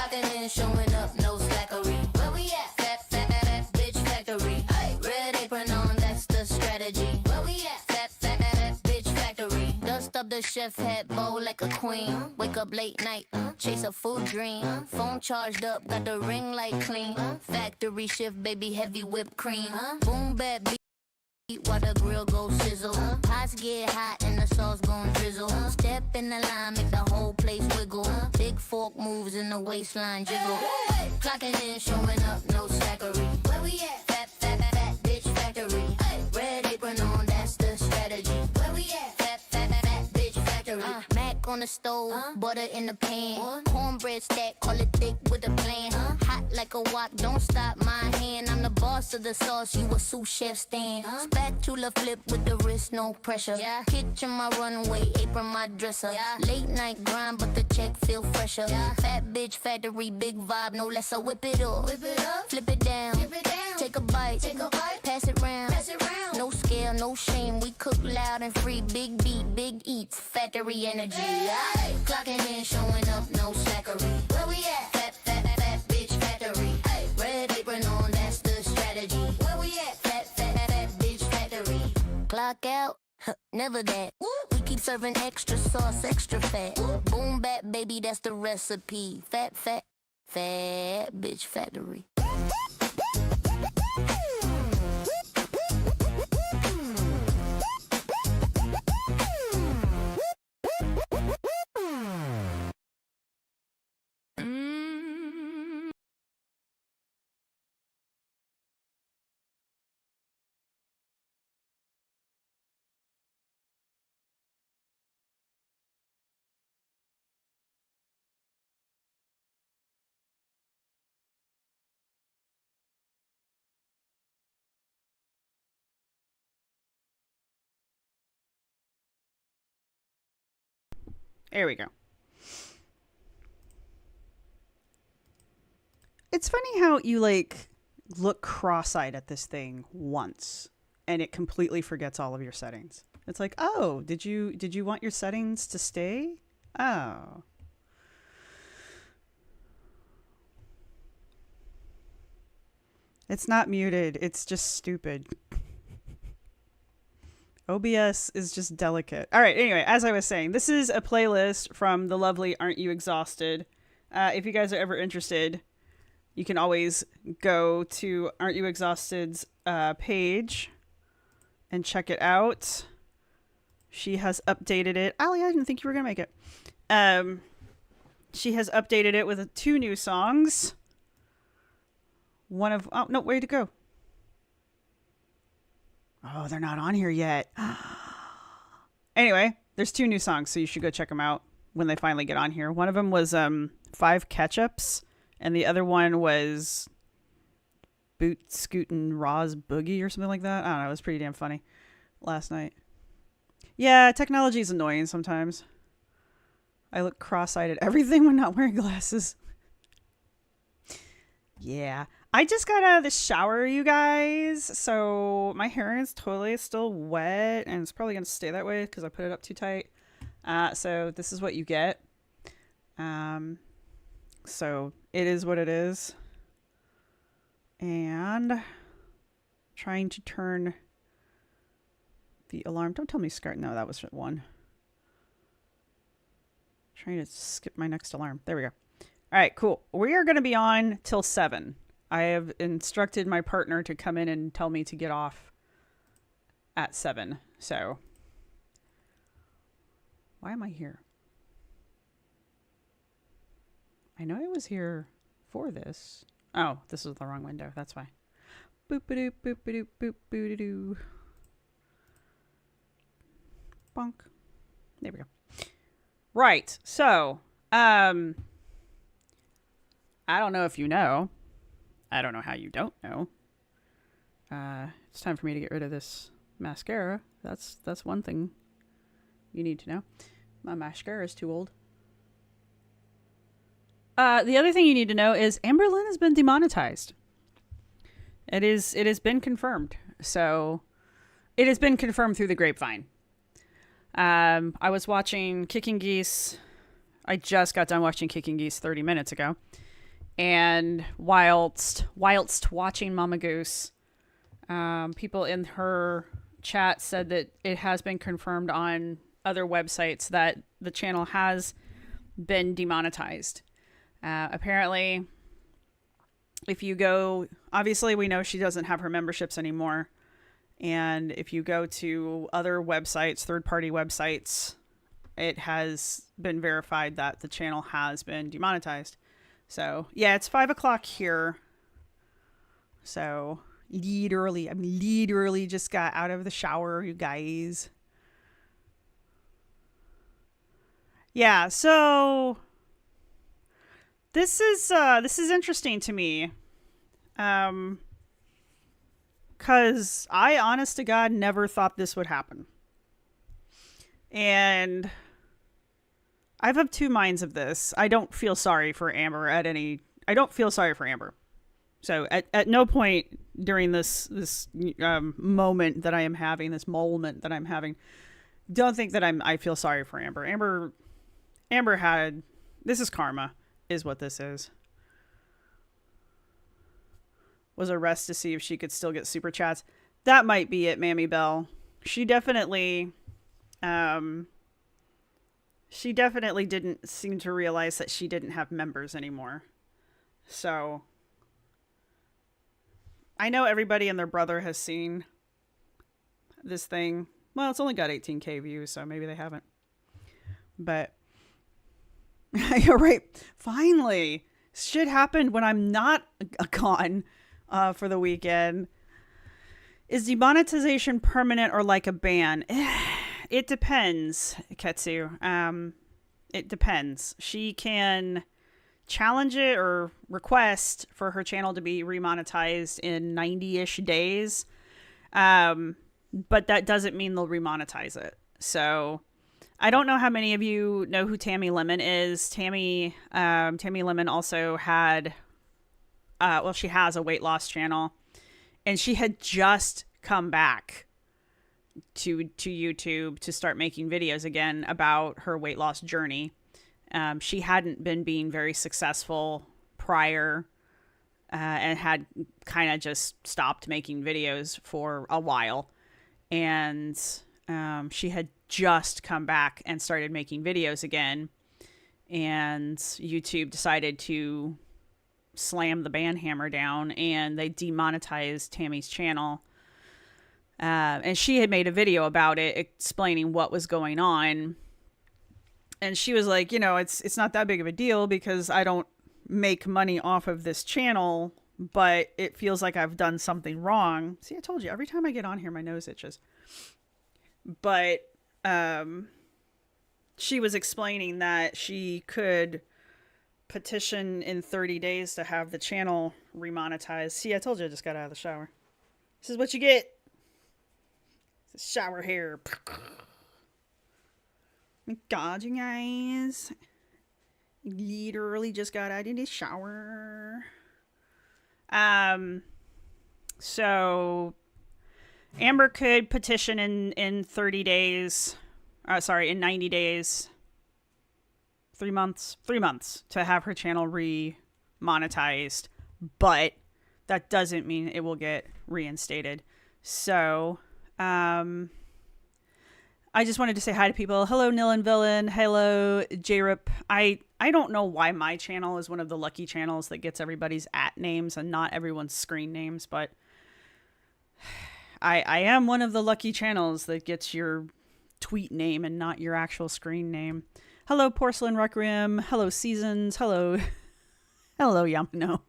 Clocking in, showing up, no slackery. Where we at? Fat bitch factory. Red apron on, that's the strategy. Where we at? Fat bitch factory. Dust up the chef hat, bowl like a queen. Wake up late night, chase a food dream. Phone charged up, got the ring light clean. Factory shift, baby, heavy whipped cream. Boom bap beat while the grill goes sizzle. Pots get hot and the sauce gon' drizzle. Step in the line, make the whole place wiggle. Big fork moves in the waistline jiggle. Clocking in, showing up, no slackery. Where we at? Fat bitch factory. Red apron on, that's the strategy. Where we at? Fat bitch factory. Mac on the stove, butter in the pan. Cornbread stack, call it thick with a plan. Hot like a wok, don't stop my hand. I'm the boss of the sauce, you a sous chef stand. Spatula flip with the wrist, no pressure. Kitchen my runway, apron my dresser. Late night grind, but the check feel fresher. Fat bitch factory, big vibe, no lesser. Whip it up, flip it down. Take a bite, pass it round. No scale, no shame, we cook loud and free. Big beat, big eats, factory energy. Clocking in, showing up, no slackery. Where we at? Fat bitch factory. Red apron on, that's the strategy. Where we at? Fat bitch factory. Clock out, never that. We keep serving extra sauce, extra fat. Boom bap, baby, that's the recipe. Fat bitch factory. There we go. It's funny how you like look cross-eyed at this thing once and it completely forgets all of your settings. It's like, oh, did you want your settings to stay? Oh. It's not muted. It's just stupid. OBS is just delicate. All right, anyway, as I was saying, this is a playlist from the lovely Aren't You Exhausted? If you guys are ever interested, you can always go to Aren't You Exhausted's page and check it out. She has updated it. Ali, I didn't think you were going to make it. She has updated it with 2 new songs. One of... Oh, no, way to go. Oh, they're not on here yet. Anyway, there's 2 new songs, so you should go check them out when they finally get on here. One of them was 5 Ketchups, and the other one was Boot Scootin' Roz Boogie or something like that. I don't know. It was pretty damn funny last night. Yeah, technology is annoying sometimes. I look cross-eyed at everything when not wearing glasses. Yeah. I just got out of the shower, you guys. So my hair is totally still wet, and it's probably going to stay that way because I put it up too tight. So this is what you get. So it is what it is. And trying to turn the alarm. Don't tell me skirt. No, that was 1. Trying to skip my next alarm. There we go. All right, cool. We are going to be on till 7. I have instructed my partner to come in and tell me to get off at 7. So why am I here? I know I was here for this. Oh, this is the wrong window. That's why. Boop-a-doop, boop-a-doop, boop-a-doo. Bonk. There we go. Right. So, I don't know if you know. I don't know how you don't know. It's time for me to get rid of this mascara. That's one thing you need to know. My mascara is too old. The other thing you need to know is Amber Lynn has been demonetized. It has been confirmed. So it has been confirmed through the grapevine. I was watching Kicking Geese. I just got done watching Kicking Geese 30 minutes ago. And whilst watching Mama Goose, people in her chat said that it has been confirmed on other websites that the channel has been demonetized. Apparently, if you go, obviously we know she doesn't have her memberships anymore. And if you go to other websites, third-party websites, it has been verified that the channel has been demonetized. So, yeah, it's 5 o'clock here. So, literally just got out of the shower, you guys. Yeah, so this is interesting to me. Cause I, honest to God, never thought this would happen. And I've of two minds of this. I don't feel sorry for Amber I don't feel sorry for Amber. So at no point during this moment that I am having, don't think that I feel sorry for Amber. Amber had, this is karma, is what this is. Was a rest to see if she could still get super chats. That might be it, Mammy Bell. She definitely didn't seem to realize that she didn't have members anymore. So I know everybody and their brother has seen this thing. Well, it's only got 18K views, so maybe they haven't. But you're right. Finally, shit happened when I'm not gone for the weekend. Is demonetization permanent or like a ban? It depends, Ketsu. It depends. She can challenge it or request for her channel to be remonetized in 90-ish days. But that doesn't mean they'll remonetize it. So I don't know how many of you know who Tammy Lemon is. Tammy Lemon also had, she has a weight loss channel, and she had just come back to YouTube to start making videos again about her weight loss journey. She hadn't been being very successful prior, and had kind of just stopped making videos for a while. And she had just come back and started making videos again. And YouTube decided to slam the ban hammer down, and they demonetized Tammy's channel. And she had made a video about it explaining what was going on. And she was like, it's not that big of a deal because I don't make money off of this channel, but it feels like I've done something wrong. See, I told you, every time I get on here, my nose itches. But she was explaining that she could petition in 30 days to have the channel remonetized. See, I told you I just got out of the shower. This is what you get. It's a shower hair. My God, you guys. Literally just got out of the shower. So Amber could petition in 30 days. In 90 days. 3 months to have her channel re-monetized, but that doesn't mean it will get reinstated. So, I just wanted to say hi to people. Hello, Nil and Villain. Hello, J-Rip. I don't know why my channel is one of the lucky channels that gets everybody's @names and not everyone's screen names, but I am one of the lucky channels that gets your tweet name and not your actual screen name. Hello, Porcelain Requiem. Hello, Seasons. Hello, Yamano.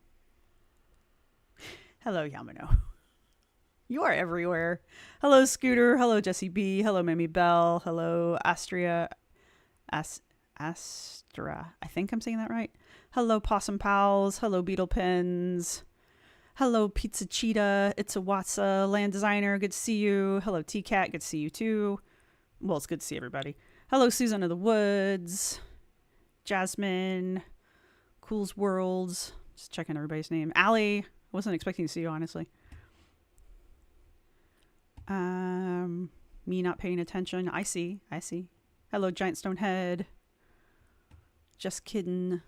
Hello, Yamano. You are everywhere. Hello, Scooter. Hello, Jesse B. Hello, Mamie Bell. Hello, Astra. Astra. I think I'm saying that right. Hello, Possum Pals. Hello, Beetle Pins. Hello, Pizza Cheetah. It's a Watsa. Land Designer. Good to see you. Hello, T-Cat. Good to see you too. Well, it's good to see everybody. Hello, Susan of the Woods. Jasmine. Cool's Worlds. Just checking everybody's name. Allie. Wasn't expecting to see you, honestly. Me not paying attention. I see. Hello, Giant Stone Head. Just kidding. All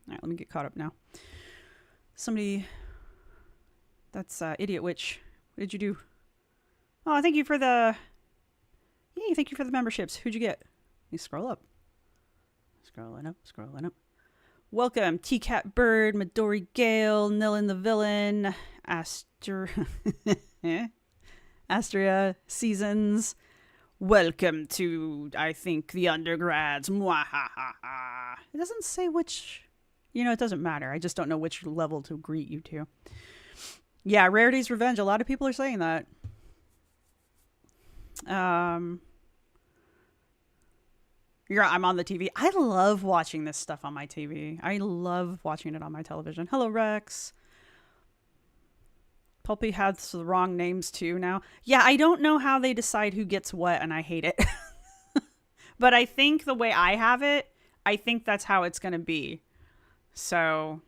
right, let me get caught up now. Somebody. That's Idiot Witch. What did you do? Oh, thank you for the... Yay, thank you for the memberships. Who'd you get? You scroll up. Scrolling up, scrolling up. Welcome, T-Cat Bird, Midori Gale, Nilin the Villain, Astria Seasons. Welcome to, I think, the undergrads. Mwahaha. It doesn't say which... it doesn't matter. I just don't know which level to greet you to. Yeah, Rarity's Revenge. A lot of people are saying that. I'm on the TV. I love watching this stuff on my TV. I love watching it on my television. Hello, Rex. Pulpy has the wrong names too now. Yeah, I don't know how they decide who gets what, and I hate it. But I think the way I have it, I think that's how it's going to be. So,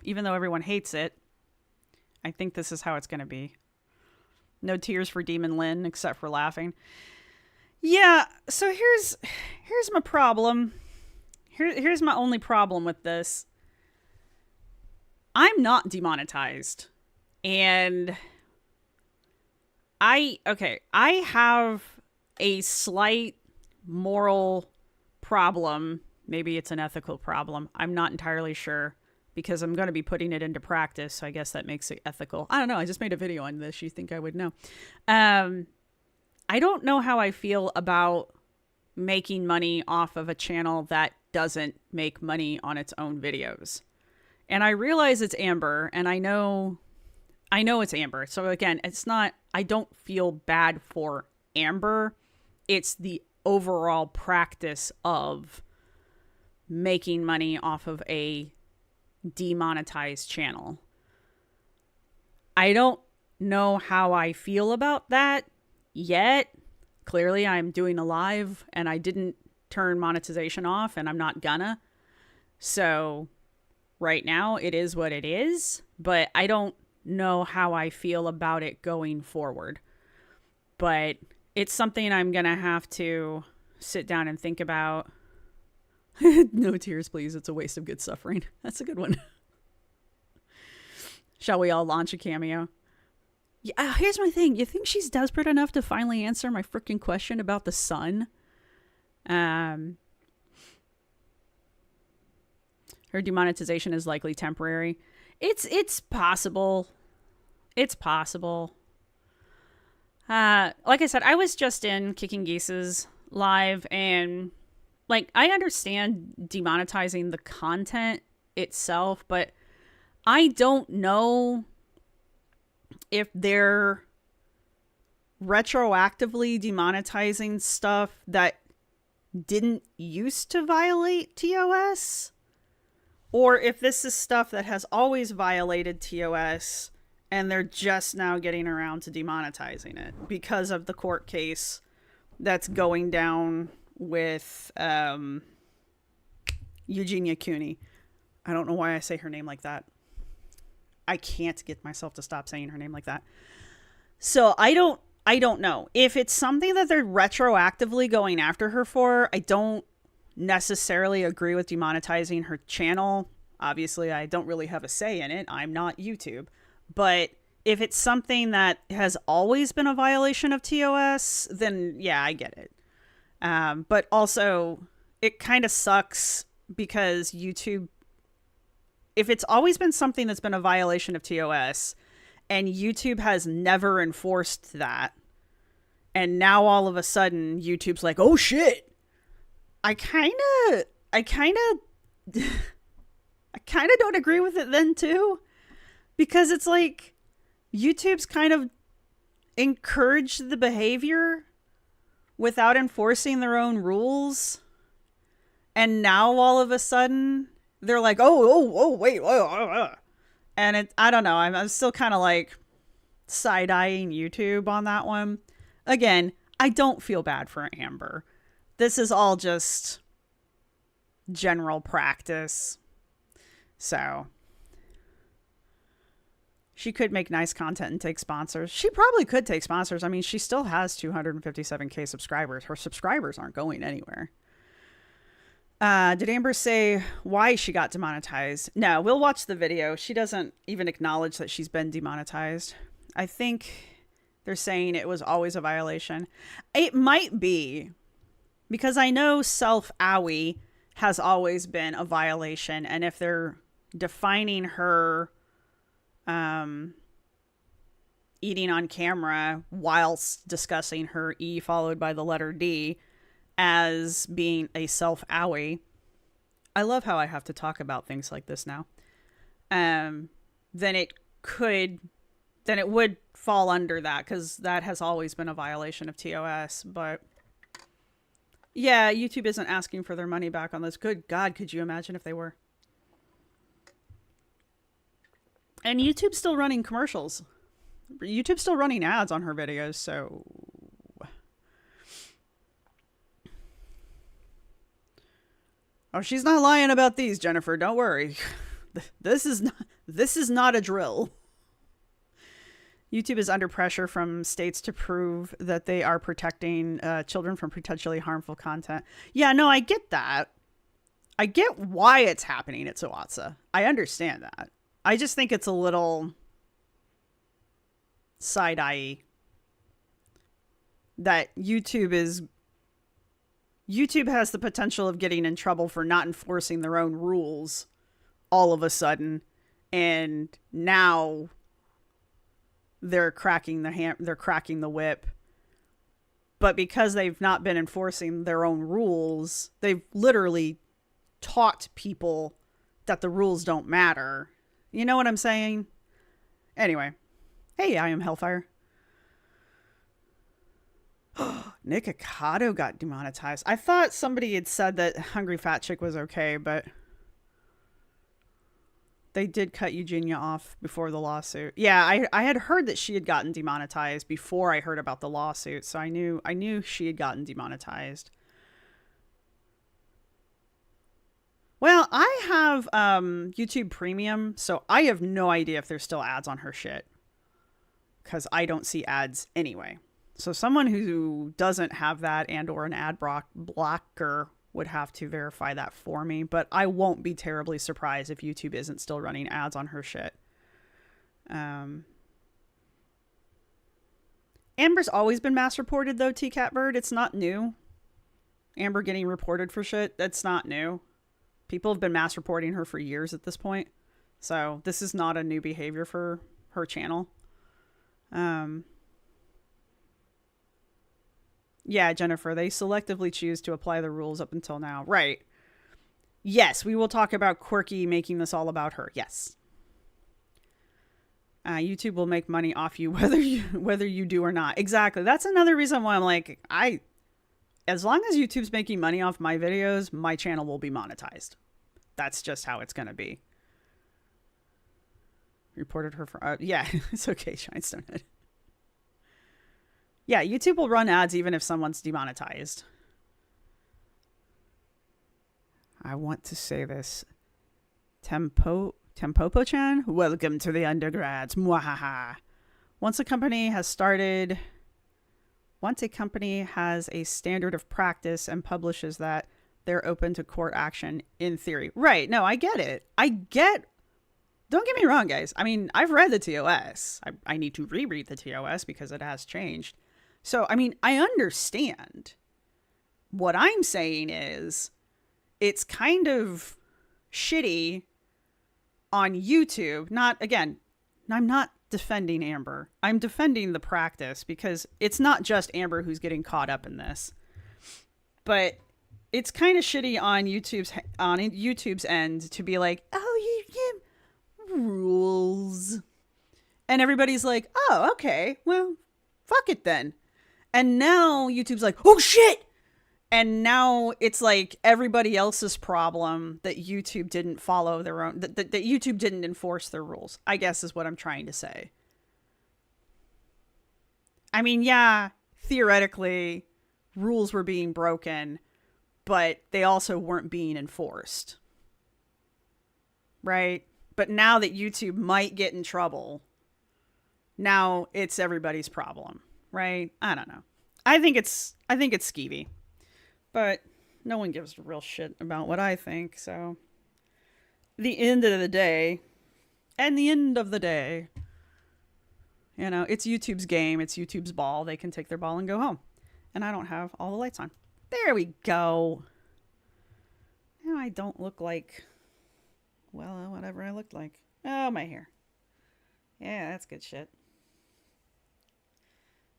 even though everyone hates it, I think this is how it's going to be. No tears for Demon Lynn, except for laughing. Yeah, so here's my problem. Here's my only problem with this. I'm not demonetized. And I have a slight moral problem. Maybe it's an ethical problem. I'm not entirely sure, because I'm going to be putting it into practice. So I guess that makes it ethical. I don't know. I just made a video on this. You think I would know. I don't know how I feel about making money off of a channel that doesn't make money on its own videos. And I realize it's Amber, and I know it's Amber. So again, I don't feel bad for Amber. It's the overall practice of making money off of a demonetized channel. I don't know how I feel about that yet. Clearly, I'm doing a live and I didn't turn monetization off, and I'm not gonna. So right now it is what it is, but I don't know how I feel about it going forward. But it's something I'm gonna have to sit down and think about. No tears, please. It's a waste of good suffering. That's a good one. Shall we all launch a cameo? Yeah, here's my thing. You think she's desperate enough to finally answer my freaking question about the sun? Her demonetization is likely temporary. It's possible. It's possible. Like I said, I was just in Kicking Geese's live, and I understand demonetizing the content itself, but I don't know if they're retroactively demonetizing stuff that didn't used to violate TOS, or if this is stuff that has always violated TOS and they're just now getting around to demonetizing it because of the court case that's going down with Eugenia Cooney. I don't know why I say her name like that. I can't get myself to stop saying her name like that. So I don't know. If it's something that they're retroactively going after her for, I don't necessarily agree with demonetizing her channel. Obviously, I don't really have a say in it. I'm not YouTube. But if it's something that has always been a violation of TOS, then yeah, I get it. But also, it kind of sucks because YouTube, if it's always been something that's been a violation of TOS and YouTube has never enforced that, and now all of a sudden YouTube's like, oh shit, I kind of don't agree with it then too, because it's like YouTube's kind of encouraged the behavior without enforcing their own rules. And now all of a sudden they're like, wait. And I don't know. I'm still kind of like side-eyeing YouTube on that one. Again, I don't feel bad for Amber. This is all just general practice. So she could make nice content and take sponsors. She probably could take sponsors. I mean, she still has 257K subscribers. Her subscribers aren't going anywhere. Did Amber say why she got demonetized? No, we'll watch the video. She doesn't even acknowledge that she's been demonetized. I think they're saying it was always a violation. It might be, because I know self-owie has always been a violation. And if they're defining her eating on camera whilst discussing her E followed by the letter D as being a self-owie. I love how I have to talk about things like this now. Then it would fall under that, because that has always been a violation of TOS. But yeah, YouTube isn't asking for their money back on this. Good God, could you imagine if they were? And YouTube's still running commercials. YouTube's still running ads on her videos, so... Oh, she's not lying about these, Jennifer. Don't worry. This is not a drill. YouTube is under pressure from states to prove that they are protecting children from potentially harmful content. Yeah, no, I get that. I get why it's happening at Sawatsa. I understand that. I just think it's a little side-eye that YouTube has the potential of getting in trouble for not enforcing their own rules all of a sudden, and now they're cracking the whip. But because they've not been enforcing their own rules, they've literally taught people that the rules don't matter. You know what I'm saying? Anyway. Hey, I am Hellfire. Nick Ocado got demonetized. I thought somebody had said that Hungry Fat Chick was okay, but they did cut Eugenia off before the lawsuit. Yeah, I had heard that she had gotten demonetized before I heard about the lawsuit, so I knew she had gotten demonetized. Well, I have YouTube Premium, so I have no idea if there's still ads on her shit, because I don't see ads anyway. So someone who doesn't have that and or an ad blocker would have to verify that for me. But I won't be terribly surprised if YouTube isn't still running ads on her shit. Amber's always been mass reported, though, T-Cat-Bird. It's not new. Amber getting reported for shit, that's not new. People have been mass reporting her for years at this point. So this is not a new behavior for her channel. Yeah, Jennifer, they selectively choose to apply the rules up until now. Right. Yes, we will talk about Quirky making this all about her. Yes. YouTube will make money off you whether you do or not. Exactly. That's another reason why I'm like, as long as YouTube's making money off my videos, my channel will be monetized. That's just how it's going to be. Reported her for... yeah, it's okay, Shinestonehead. Yeah, YouTube will run ads even if someone's demonetized. I want to say this. Tempopo-chan? Welcome to the undergrads. Mwahaha. Once a company has a standard of practice and publishes that, they're open to court action in theory. Right. No, I get it. Don't get me wrong, guys. I mean, I've read the TOS. I need to reread the TOS because it has changed. So, I mean, I understand. What I'm saying is, it's kind of shitty on YouTube. I'm not defending Amber. I'm defending the practice because it's not just Amber who's getting caught up in this. But it's kind of shitty on YouTube's end to be like, oh, you rules. And everybody's like, oh, okay, well, fuck it then. And now YouTube's like, oh shit. And now it's like everybody else's problem that YouTube didn't follow their own, that YouTube didn't enforce their rules, I guess is what I'm trying to say. I mean, yeah, theoretically, rules were being broken, but they also weren't being enforced. Right? But now that YouTube might get in trouble, now it's everybody's problem. Right? I don't know. I think it's skeevy. But no one gives a real shit about what I think. So, the end of the day, you know, it's YouTube's game. It's YouTube's ball. They can take their ball and go home. And I don't have all the lights on. There we go. Now I don't look like, well, whatever I looked like. Oh, my hair. Yeah, that's good shit.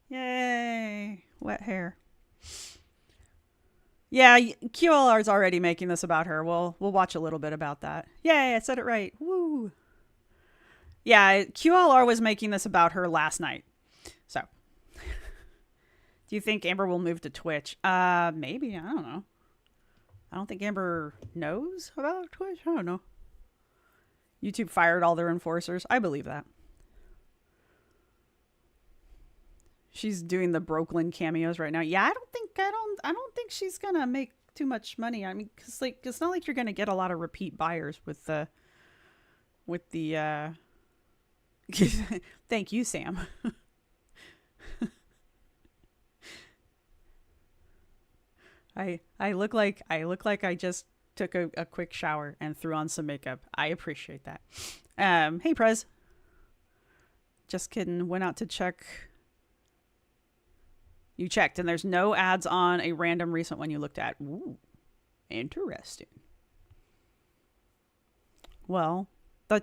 Yay. Wet hair. Yeah, QLR's already making this about her. We'll watch a little bit about that. Yay, I said it right. Woo. Yeah, QLR was making this about her last night. So, do you think Amber will move to Twitch? Maybe. I don't know. I don't think Amber knows about Twitch. I don't know. YouTube fired all their enforcers. I believe that. She's doing the Brooklyn cameos right now. Yeah, I don't think she's gonna make too much money. I mean, cause like it's not like you're gonna get a lot of repeat buyers with the Thank you, Sam. I look like I just took a quick shower and threw on some makeup. I appreciate that. Hey Prez. Just kidding. Went out to check. You checked, and there's no ads on a random recent one you looked at. Ooh, interesting. Well, the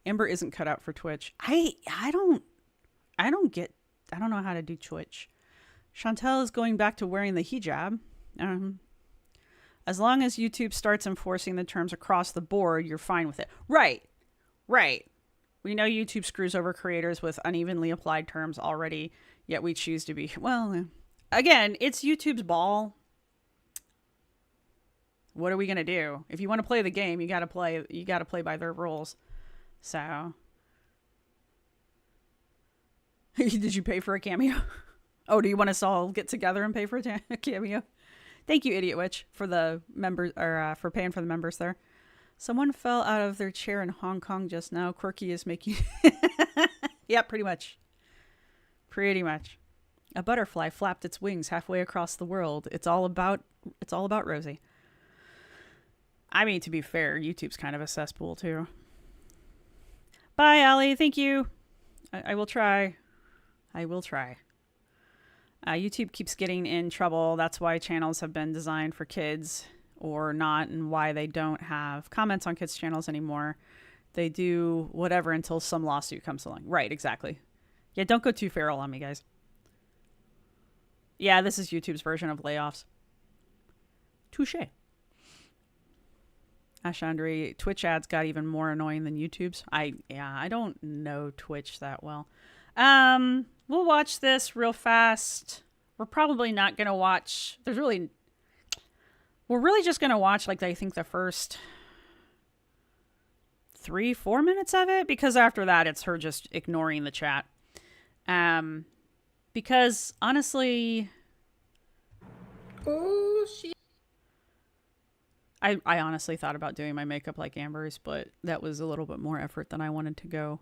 Amber isn't cut out for Twitch. I don't know how to do Twitch. Chantel is going back to wearing the hijab. As long as YouTube starts enforcing the terms across the board, you're fine with it. Right. We know YouTube screws over creators with unevenly applied terms already, yet we choose to be, well, again, it's YouTube's ball. What are we going to do? If you want to play the game, you got to play by their rules. So, did you pay for a cameo? Oh, do you want us all get together and pay for a cameo? Thank you, Idiot Witch, for the members, or for paying for the members there. Someone fell out of their chair in Hong Kong just now. Quirky is making... Yeah, pretty much. Pretty much. A butterfly flapped its wings halfway across the world. It's all about Rosee. I mean, to be fair, YouTube's kind of a cesspool, too. Bye, Allie. Thank you. I will try. YouTube keeps getting in trouble. That's why channels have been designed for kids or not, and why they don't have comments on kids' channels anymore. They do whatever until some lawsuit comes along. Right, exactly. Yeah, don't go too feral on me, guys. Yeah, this is YouTube's version of layoffs. Touche. Ashandri, Twitch ads got even more annoying than YouTube's. I don't know Twitch that well. We'll watch this real fast. We're probably not going to watch... We're really just going to watch, like, I think the first 3-4 minutes of it. Because after that, it's her just ignoring the chat. Because, honestly... Oh, shit. I honestly thought about doing my makeup like Amber's, but that was a little bit more effort than I wanted to go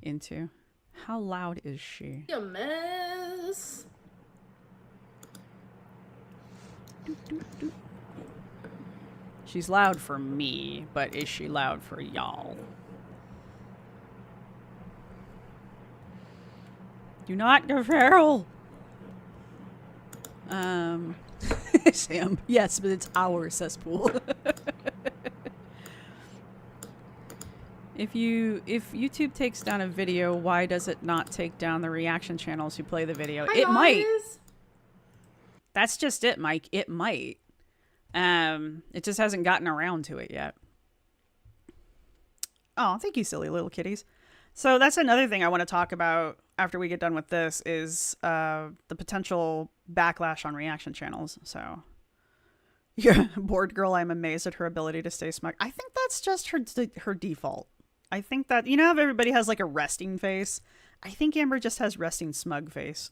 into. How loud is she? A mess. She's loud for me, but is she loud for y'all? Do not go feral. Sam. Yes, but it's our cesspool. If YouTube takes down a video, why does it not take down the reaction channels who play the video? Hi, it guys. might. That's just it, Mike. It might. It just hasn't gotten around to it yet. Oh, thank you, silly little kitties. So that's another thing I want to talk about after we get done with this is the potential backlash on reaction channels. So, yeah, bored girl, I'm amazed at her ability to stay smug. I think that's just her default. I think that, you know how everybody has like a resting face? I think Amber just has resting smug face.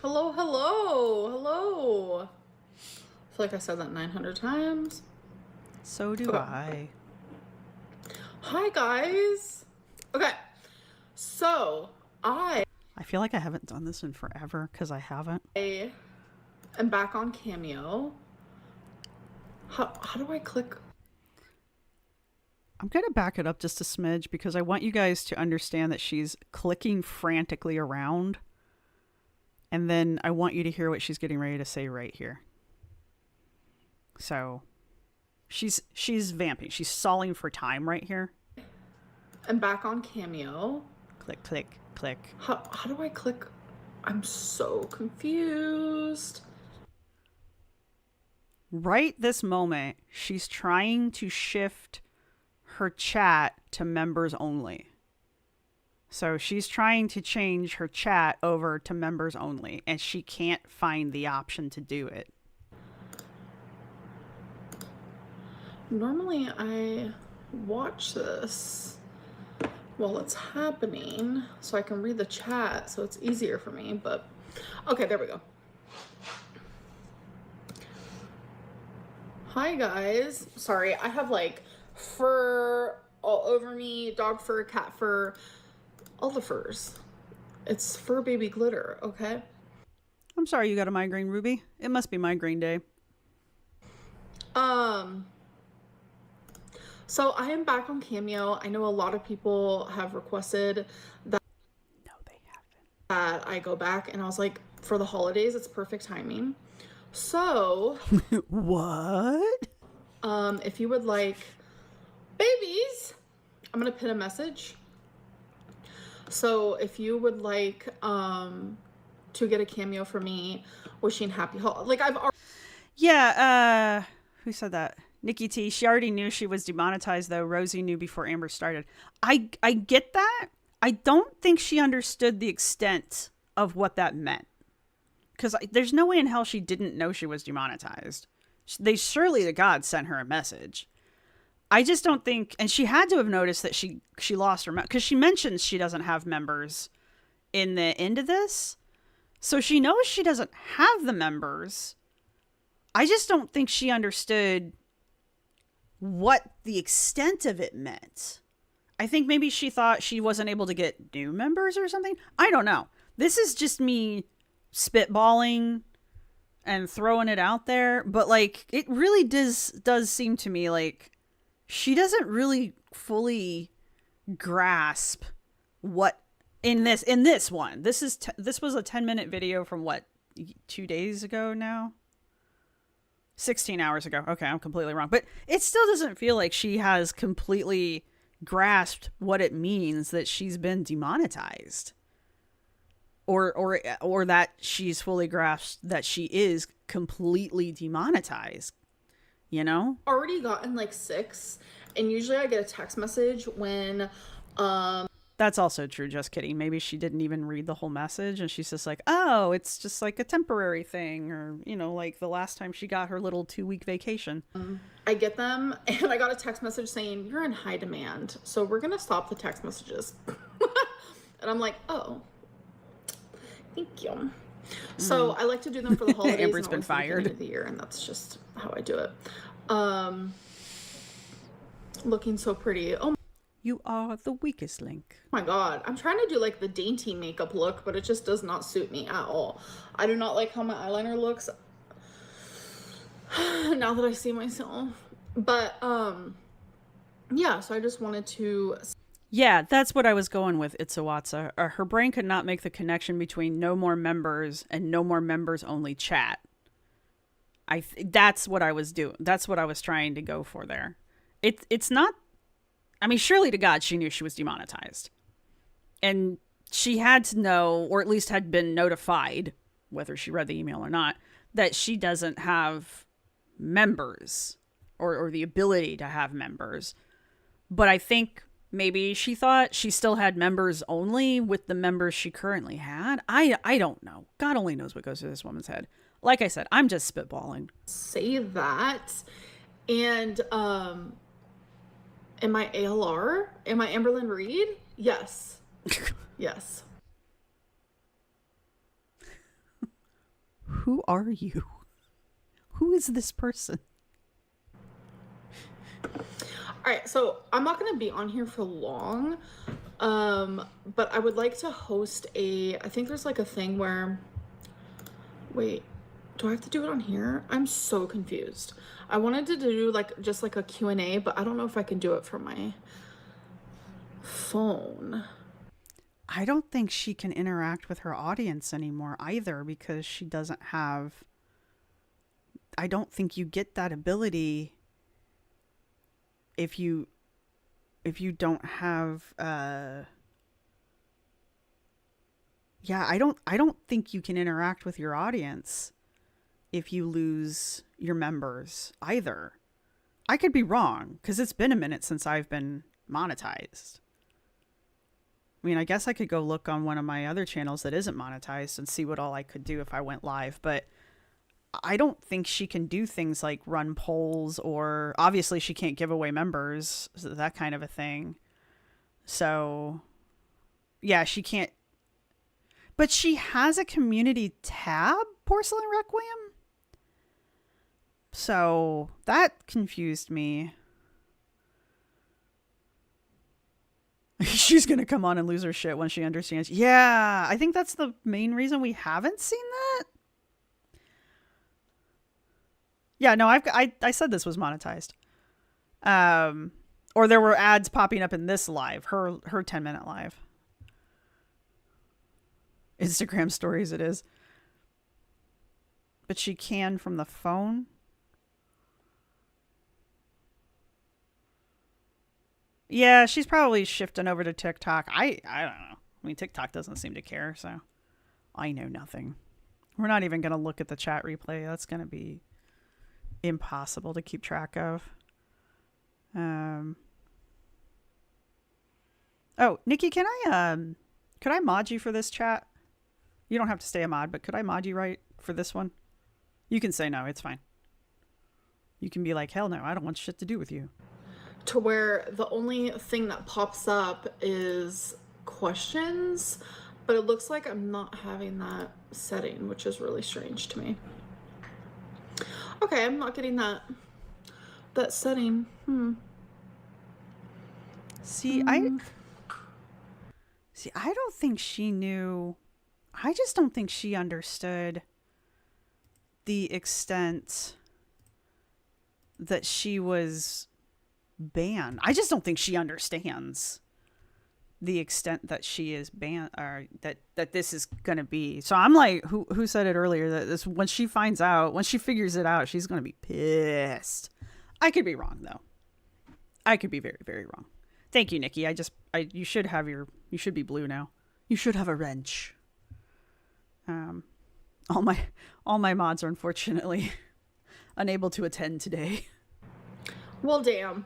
Hello, hello, hello. I feel like I said that 900 times. So do I. Hi, guys. Okay, so I feel like I haven't done this in forever because I haven't. am back on Cameo. How do I click? I'm going to back it up just a smidge because I want you guys to understand that she's clicking frantically around. And then I want you to hear what she's getting ready to say right here. So she's vamping. She's stalling for time right here. I'm back on Cameo. Click, click, click. How do I click? I'm so confused. Right this moment, she's trying to shift her chat to members only. So she's trying to change her chat over to members only, and she can't find the option to do it. Normally I watch this while it's happening so I can read the chat so it's easier for me, but okay, there we go. Hi guys. Sorry, I have like fur all over me, dog fur, cat fur, all the furs. It's fur baby glitter, okay? I'm sorry you got a migraine, Ruby. It must be migraine day. So I am back on Cameo. I know a lot of people have requested that. No, they haven't. That I go back, and I was like, for the holidays, it's perfect timing. So, what? If you would like babies, I'm gonna pin a message. So if you would like to get a cameo for me, wishing happy like I've already. Yeah, who said that? Nikki T. She already knew she was demonetized, though. Rosee knew before Amber started. I get that. I don't think she understood the extent of what that meant. Because there's no way in hell she didn't know she was demonetized. They surely to God sent her a message. I just don't think, and she had to have noticed that she lost her, because she mentions she doesn't have members in the end of this. So she knows she doesn't have the members. I just don't think she understood what the extent of it meant. I think maybe she thought she wasn't able to get new members or something. I don't know. This is just me spitballing and throwing it out there, but like it really does seem to me like she doesn't really fully grasp what in this one. This was a 10-minute video from what, 2 days ago now? 16 hours ago. Okay, I'm completely wrong. But it still doesn't feel like she has completely grasped what it means that she's been demonetized. Or that she's fully grasped that she is completely demonetized. You know? Already gotten like 6, and usually I get a text message when That's also true, just kidding. Maybe she didn't even read the whole message and she's just like, oh, it's just like a temporary thing, or, you know, like the last time she got her little 2-week vacation. I get them, and I got a text message saying, you're in high demand, so we're gonna stop the text messages. And I'm like, oh, thank you. So I like to do them for the holidays. Amber's and been always at the beginning fired. of the year, and that's just how I do it. Looking so pretty. Oh You are the weakest link. my god, I'm trying to do like the dainty makeup look, but it just does not suit me at all. I do not like how my eyeliner looks now that I see myself. But yeah, so I just wanted to. Yeah, that's what I was going with, Itsawatsa. Her brain could not make the connection between no more members and no more members only chat. That's what I was doing. That's what I was trying to go for there. It's not. I mean, surely to God, she knew she was demonetized. And she had to know, or at least had been notified, whether she read the email or not, that she doesn't have members or the ability to have members. But I think maybe she thought she still had members only with the members she currently had. I don't know. God only knows what goes through this woman's head. Like I said, I'm just spitballing. Say that. And am I ALR? Am I Amberlynn Reed? Yes. Yes. Who are you? Who is this person? All right, so I'm not going to be on here for long, but I would like to host I think there's like a thing where, wait, Do I have to do it on here? I'm so confused. I wanted to do like just like a Q&A, but I don't know if I can do it from my phone. I don't think she can interact with her audience anymore either, because she doesn't have, I don't think you get that ability if you don't have yeah, I don't think you can interact with your audience if you lose your members either. I could be wrong, because it's been a minute since I've been monetized. I mean, I guess I could go look on one of my other channels that isn't monetized and see what all I could do if I went live, but I don't think she can do things like run polls, or obviously she can't give away members, that kind of a thing. So yeah, she can't. But she has a community tab, Porcelain Requiem. So that confused me. She's going to come on and lose her shit when she understands. Yeah, I think that's the main reason we haven't seen that. Yeah, no, I said this was monetized. Or there were ads popping up in this live, her 10-minute live. Instagram stories it is. But she can from the phone. Yeah, she's probably shifting over to TikTok. I don't know. I mean, TikTok doesn't seem to care, so I know nothing. We're not even going to look at the chat replay. That's going to be impossible to keep track of. Oh, Nikki, could I mod you for this chat? You don't have to stay a mod, but could I mod you right for this one? You can say no, it's fine. You can be like, hell no, I don't want shit to do with you. To where the only thing that pops up is questions, but it looks like I'm not having that setting, which is really strange to me. Okay, I'm not getting that setting. See, I don't think she knew. I just don't think she understood the extent that she was banned. I just don't think she understands the extent that she is banned, or that this is going to be. So I'm like, who said it earlier, that this, when she figures it out, she's going to be pissed. I could be wrong though. I could be very, very wrong. Thank you, Nikki. You should be blue now. You should have a wrench. All my mods are unfortunately unable to attend today. Well, damn,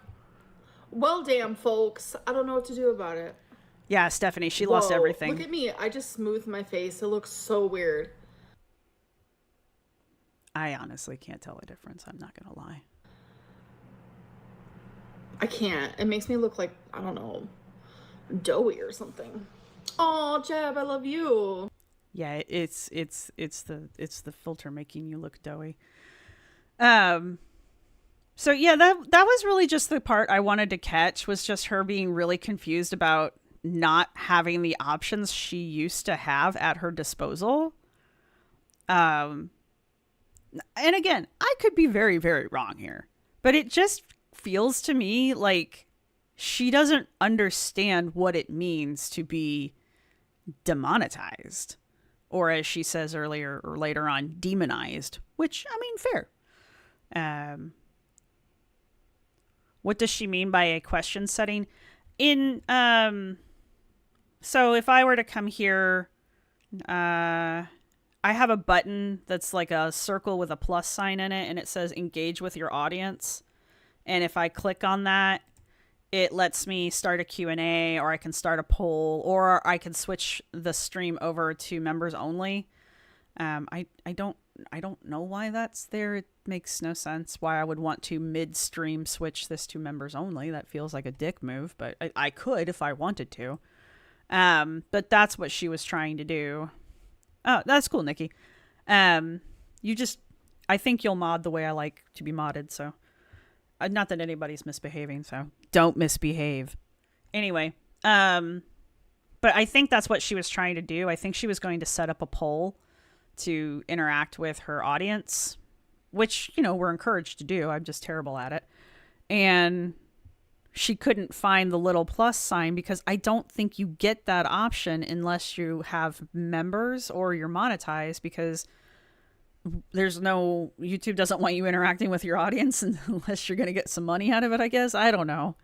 folks. I don't know what to do about it. Yeah, Stephanie, she lost everything. Look at me. I just smoothed my face. It looks so weird. I honestly can't tell a difference. I'm not going to lie. I can't. It makes me look like, I don't know, doughy or something. Oh, Jeb, I love you. Yeah, it's the filter making you look doughy. So yeah, that was really just the part I wanted to catch, was just her being really confused about not having the options she used to have at her disposal. And again, I could be very, very wrong here, but it just feels to me like she doesn't understand what it means to be demonetized, or as she says earlier or later on, demonized, which, I mean, fair. What does she mean by a question setting? So if I were to come here, I have a button that's like a circle with a plus sign in it, and it says engage with your audience. And if I click on that, it lets me start a Q&A, or I can start a poll, or I can switch the stream over to members only. I don't know why that's there. It makes no sense why I would want to midstream switch this to members only. That feels like a dick move, but I could if I wanted to. But that's what she was trying to do. Oh, that's cool, Nikki. I think you'll mod the way I like to be modded, so. Not that anybody's misbehaving, so don't misbehave. Anyway, but I think that's what she was trying to do. I think she was going to set up a poll to interact with her audience, which, you know, we're encouraged to do. I'm just terrible at it. And she couldn't find the little plus sign because I don't think you get that option unless you have members or you're monetized, because there's no, YouTube doesn't want you interacting with your audience unless you're going to get some money out of it, I guess. I don't know.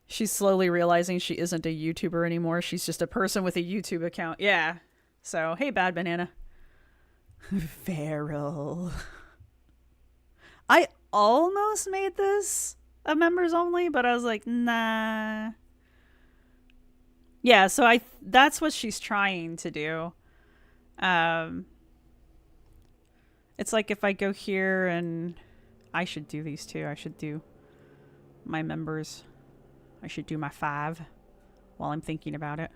She's slowly realizing she isn't a YouTuber anymore. She's just a person with a YouTube account. Yeah. So, hey, Bad Banana. Feral. I almost made this a members only, but I was like, nah. Yeah, so that's what she's trying to do. It's like if I go here, and I should do these too. I should do my members. I should do my 5 while I'm thinking about it.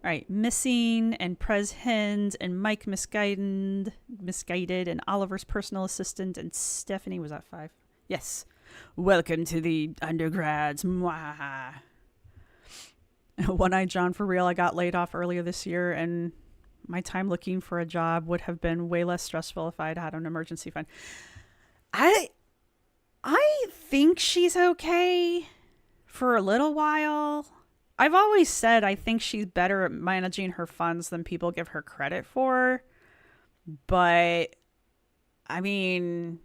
All right, Missing and Prez Hens and Mike Misguided and Oliver's personal assistant and Stephanie, was that 5? Yes. Welcome to the undergrads. Mwah. One-Eyed John, for real, I got laid off earlier this year, and my time looking for a job would have been way less stressful if I'd had an emergency fund. I think she's okay for a little while. I've always said I think she's better at managing her funds than people give her credit for. But, I mean,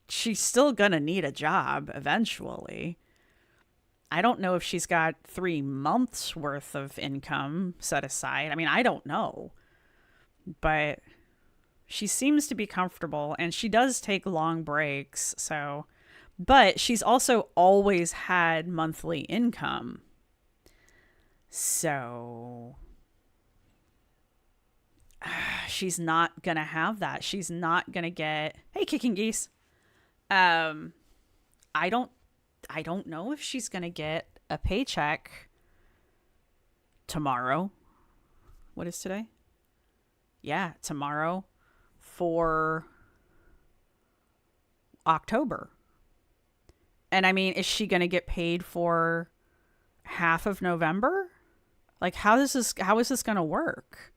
she's still gonna need a job eventually. I don't know if she's got 3 months worth of income set aside. I mean, I don't know. But she seems to be comfortable, and she does take long breaks. So, but she's also always had monthly income. So she's not going to have that. She's not going to get, hey, Kicking Geese. I don't know if she's going to get a paycheck tomorrow. What is today? Yeah, tomorrow for October. And I mean, is she going to get paid for half of November? Like, how is this going to work?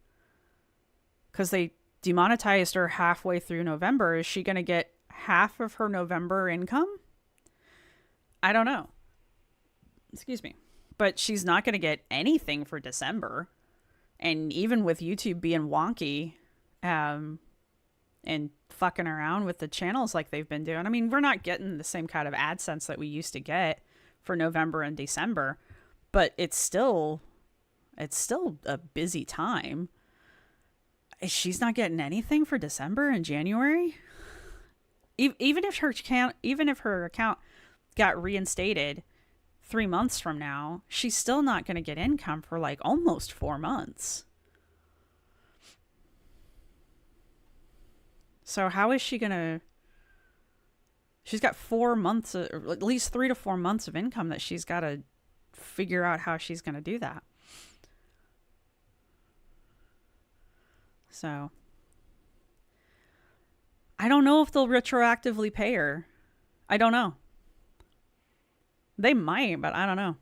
Because they demonetized her halfway through November. Is she going to get half of her November income? I don't know. Excuse me. But she's not going to get anything for December. And even with YouTube being wonky and fucking around with the channels like they've been doing, I mean, we're not getting the same kind of AdSense that we used to get for November and December. But it's still a busy time. She's not getting anything for December and January. Even if her account got reinstated 3 months from now, she's still not going to get income for like almost 4 months. So how is she going to... She's got 4 months, or at least 3 to 4 months of income that she's got to figure out how she's going to do that. So I don't know if they'll retroactively pay her. I don't know. They might, but I don't know.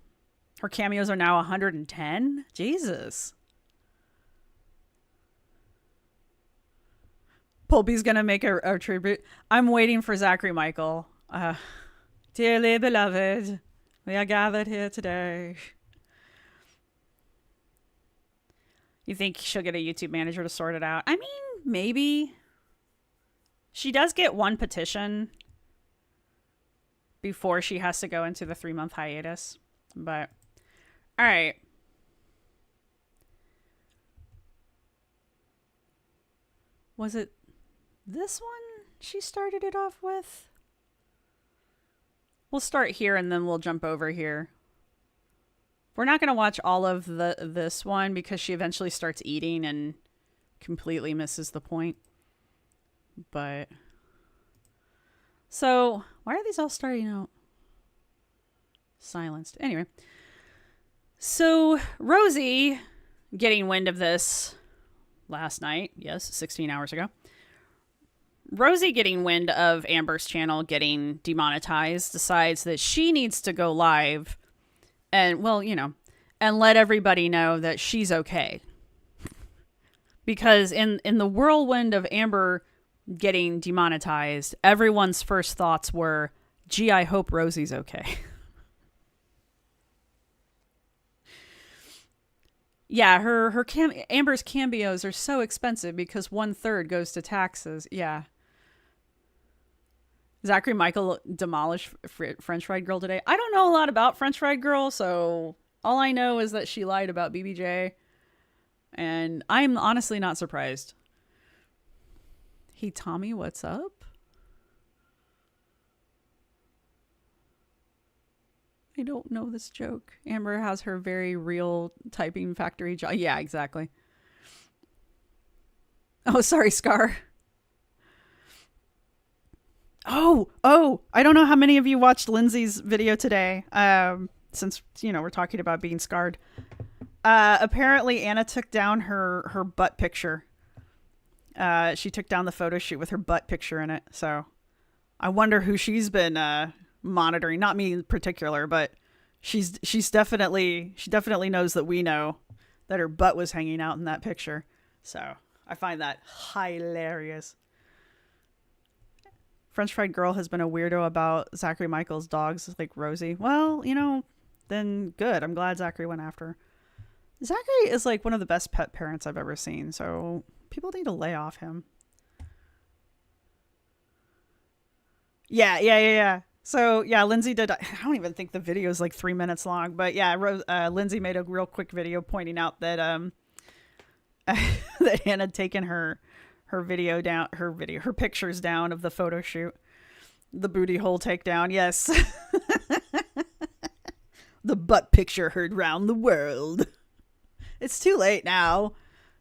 Her cameos are now 110. Jesus. Pulpy's going to make a tribute. I'm waiting for Zachary Michael. Dearly beloved, we are gathered here today. You think she'll get a YouTube manager to sort it out? I mean, maybe. She does get one petition before she has to go into the 3-month hiatus. But, all right. Was it this one she started it off with? We'll start here and then we'll jump over here. We're not going to watch all of this one because she eventually starts eating and completely misses the point. But so why are these all starting out silenced? Anyway, so Rosee getting wind of this last night. Yes, 16 hours ago. Rosee getting wind of Amber's channel getting demonetized decides that she needs to go live and, well, you know, and let everybody know that she's okay. Because in the whirlwind of Amber getting demonetized, everyone's first thoughts were, gee, I hope Rosee's okay. Yeah, Amber's cameos are so expensive because 1/3 goes to taxes. Yeah. Zachary Michael demolished French Fried Girl today. I don't know a lot about French Fried Girl, so all I know is that she lied about BBJ. And I'm honestly not surprised. Hey, Tommy, what's up? I don't know this joke. Amber has her very real typing factory job. Yeah, exactly. Oh, sorry, Scar. Oh, I don't know how many of you watched Lindsay's video today. Since, we're talking about being scarred. Apparently Anna took down her butt picture. She took down the photo shoot with her butt picture in it. So I wonder who she's been monitoring. Not me in particular, but she definitely knows that we know that her butt was hanging out in that picture. So I find that hilarious. French Fried Girl has been a weirdo about Zachary Michael's dogs, like Rosee. Well, then good. I'm glad Zachary went after her. Zachary is like one of the best pet parents I've ever seen, so people need to lay off him. Yeah. So, yeah, Lindsay did. I don't even think the video is like 3 minutes long, but yeah, Lindsay made a real quick video pointing out that that Hannah had taken her pictures down of the photo shoot. The booty hole takedown, yes. The butt picture heard round the world. It's too late now.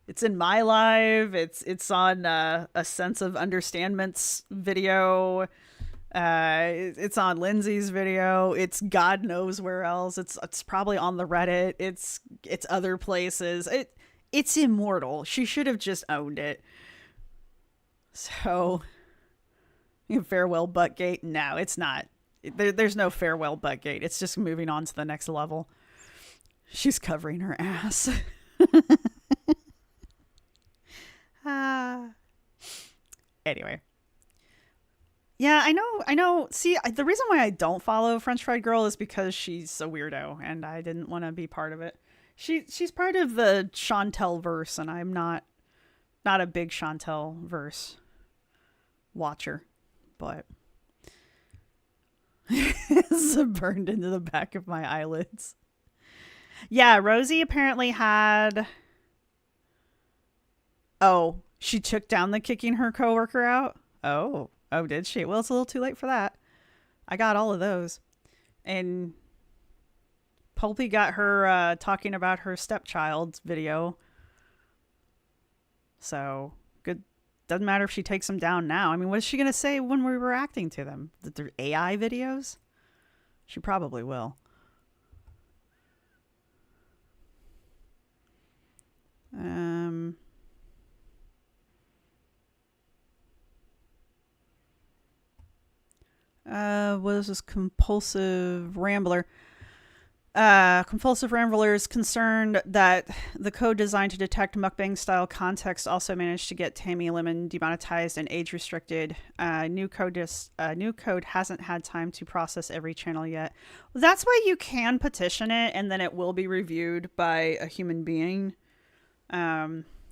It's in my live. It's on a Sense of Understandment's video. It's on Lindsay's video. It's God knows where else. It's probably on the Reddit. It's other places. It's immortal. She should have just owned it. So, farewell Buttgate? No, it's not. There's no farewell Buttgate. It's just moving on to the next level. She's covering her ass. Anyway. Yeah, I know. See, the reason why I don't follow French Fried Girl is because she's a weirdo, and I didn't want to be part of it. She's part of the Chantel verse, and I'm not a big Chantel verse watcher, but it's burned into the back of my eyelids. Yeah, Rosee apparently had. Oh, she took down the kicking her coworker out. Oh, did she? Well, it's a little too late for that. I got all of those, and Pulpy got her talking about her stepchild's video. So good. Doesn't matter if she takes them down now. I mean, what is she gonna say when we're reacting to them? That they're AI videos? She probably will. What is this compulsive rambler? Compulsive Rambler is concerned that the code designed to detect mukbang-style context also managed to get Tammy Lemon demonetized and age-restricted. New code hasn't had time to process every channel yet. Well, that's why you can petition it, and then it will be reviewed by a human being. I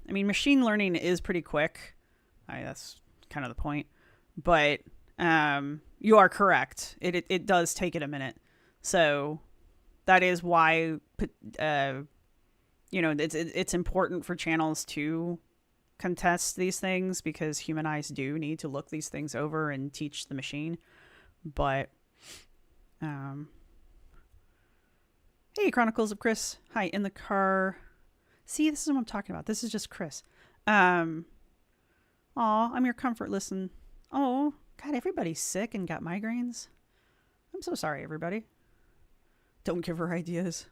mean, machine learning is pretty quick. That's kind of the point. But you are correct. It does take it a minute. So that is why, it's important for channels to contest these things, because human eyes do need to look these things over and teach the machine. But, hey, Chronicles of Chris. Hi, in the car. See, this is what I'm talking about. This is just Chris. Aw, I'm your comfort. Listen. Oh, God, everybody's sick and got migraines. I'm so sorry, everybody. Don't give her ideas.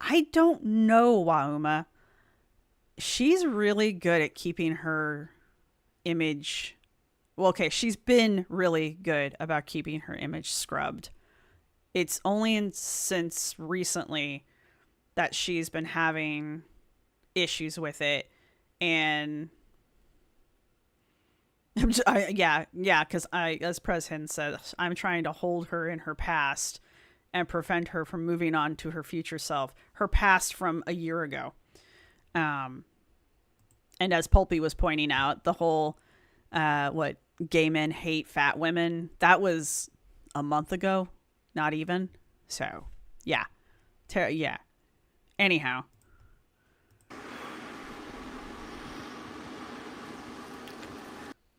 I don't know, Wauma. She's really good at keeping her image. Well, okay, she's been really good about keeping her image scrubbed. It's only since recently that she's been having issues with it. And because as President says, I'm trying to hold her in her past and prevent her from moving on to her future self, her past from a year ago. And as Pulpy was pointing out, the whole, gay men hate fat women, that was a month ago, not even. So, yeah. Yeah. Anyhow.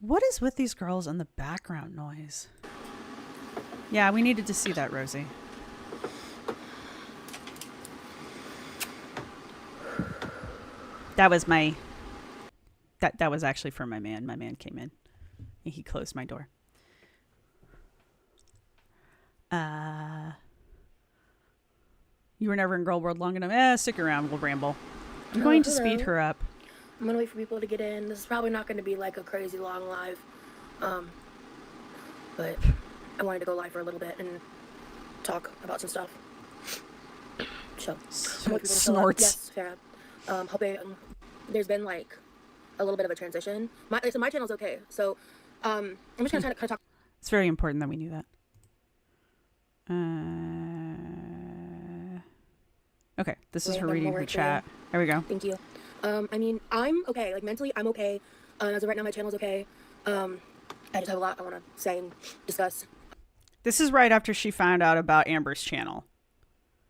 What is with these girls and the background noise? Yeah, we needed to see that, Rosie. That was my... That was actually for my man. My man came in. And he closed my door. You were never in Girl World long enough. Stick around. We'll ramble. I'm going to speed her up. I'm going to wait for people to get in. This is probably not going to be like a crazy long live. But I wanted to go live for a little bit and talk about some stuff. So, Snorts. Yes, Farah. Hoping there's been like a little bit of a transition. My channel's okay. So, I'm just going to kind of talk. It's very important that we knew that. Okay, this is her reading her chat. There we go. Thank you. I mean, I'm okay. Like, mentally, I'm okay. As of right now, my channel's okay. I just have a lot I want to say and discuss. This is right after she found out about Amber's channel.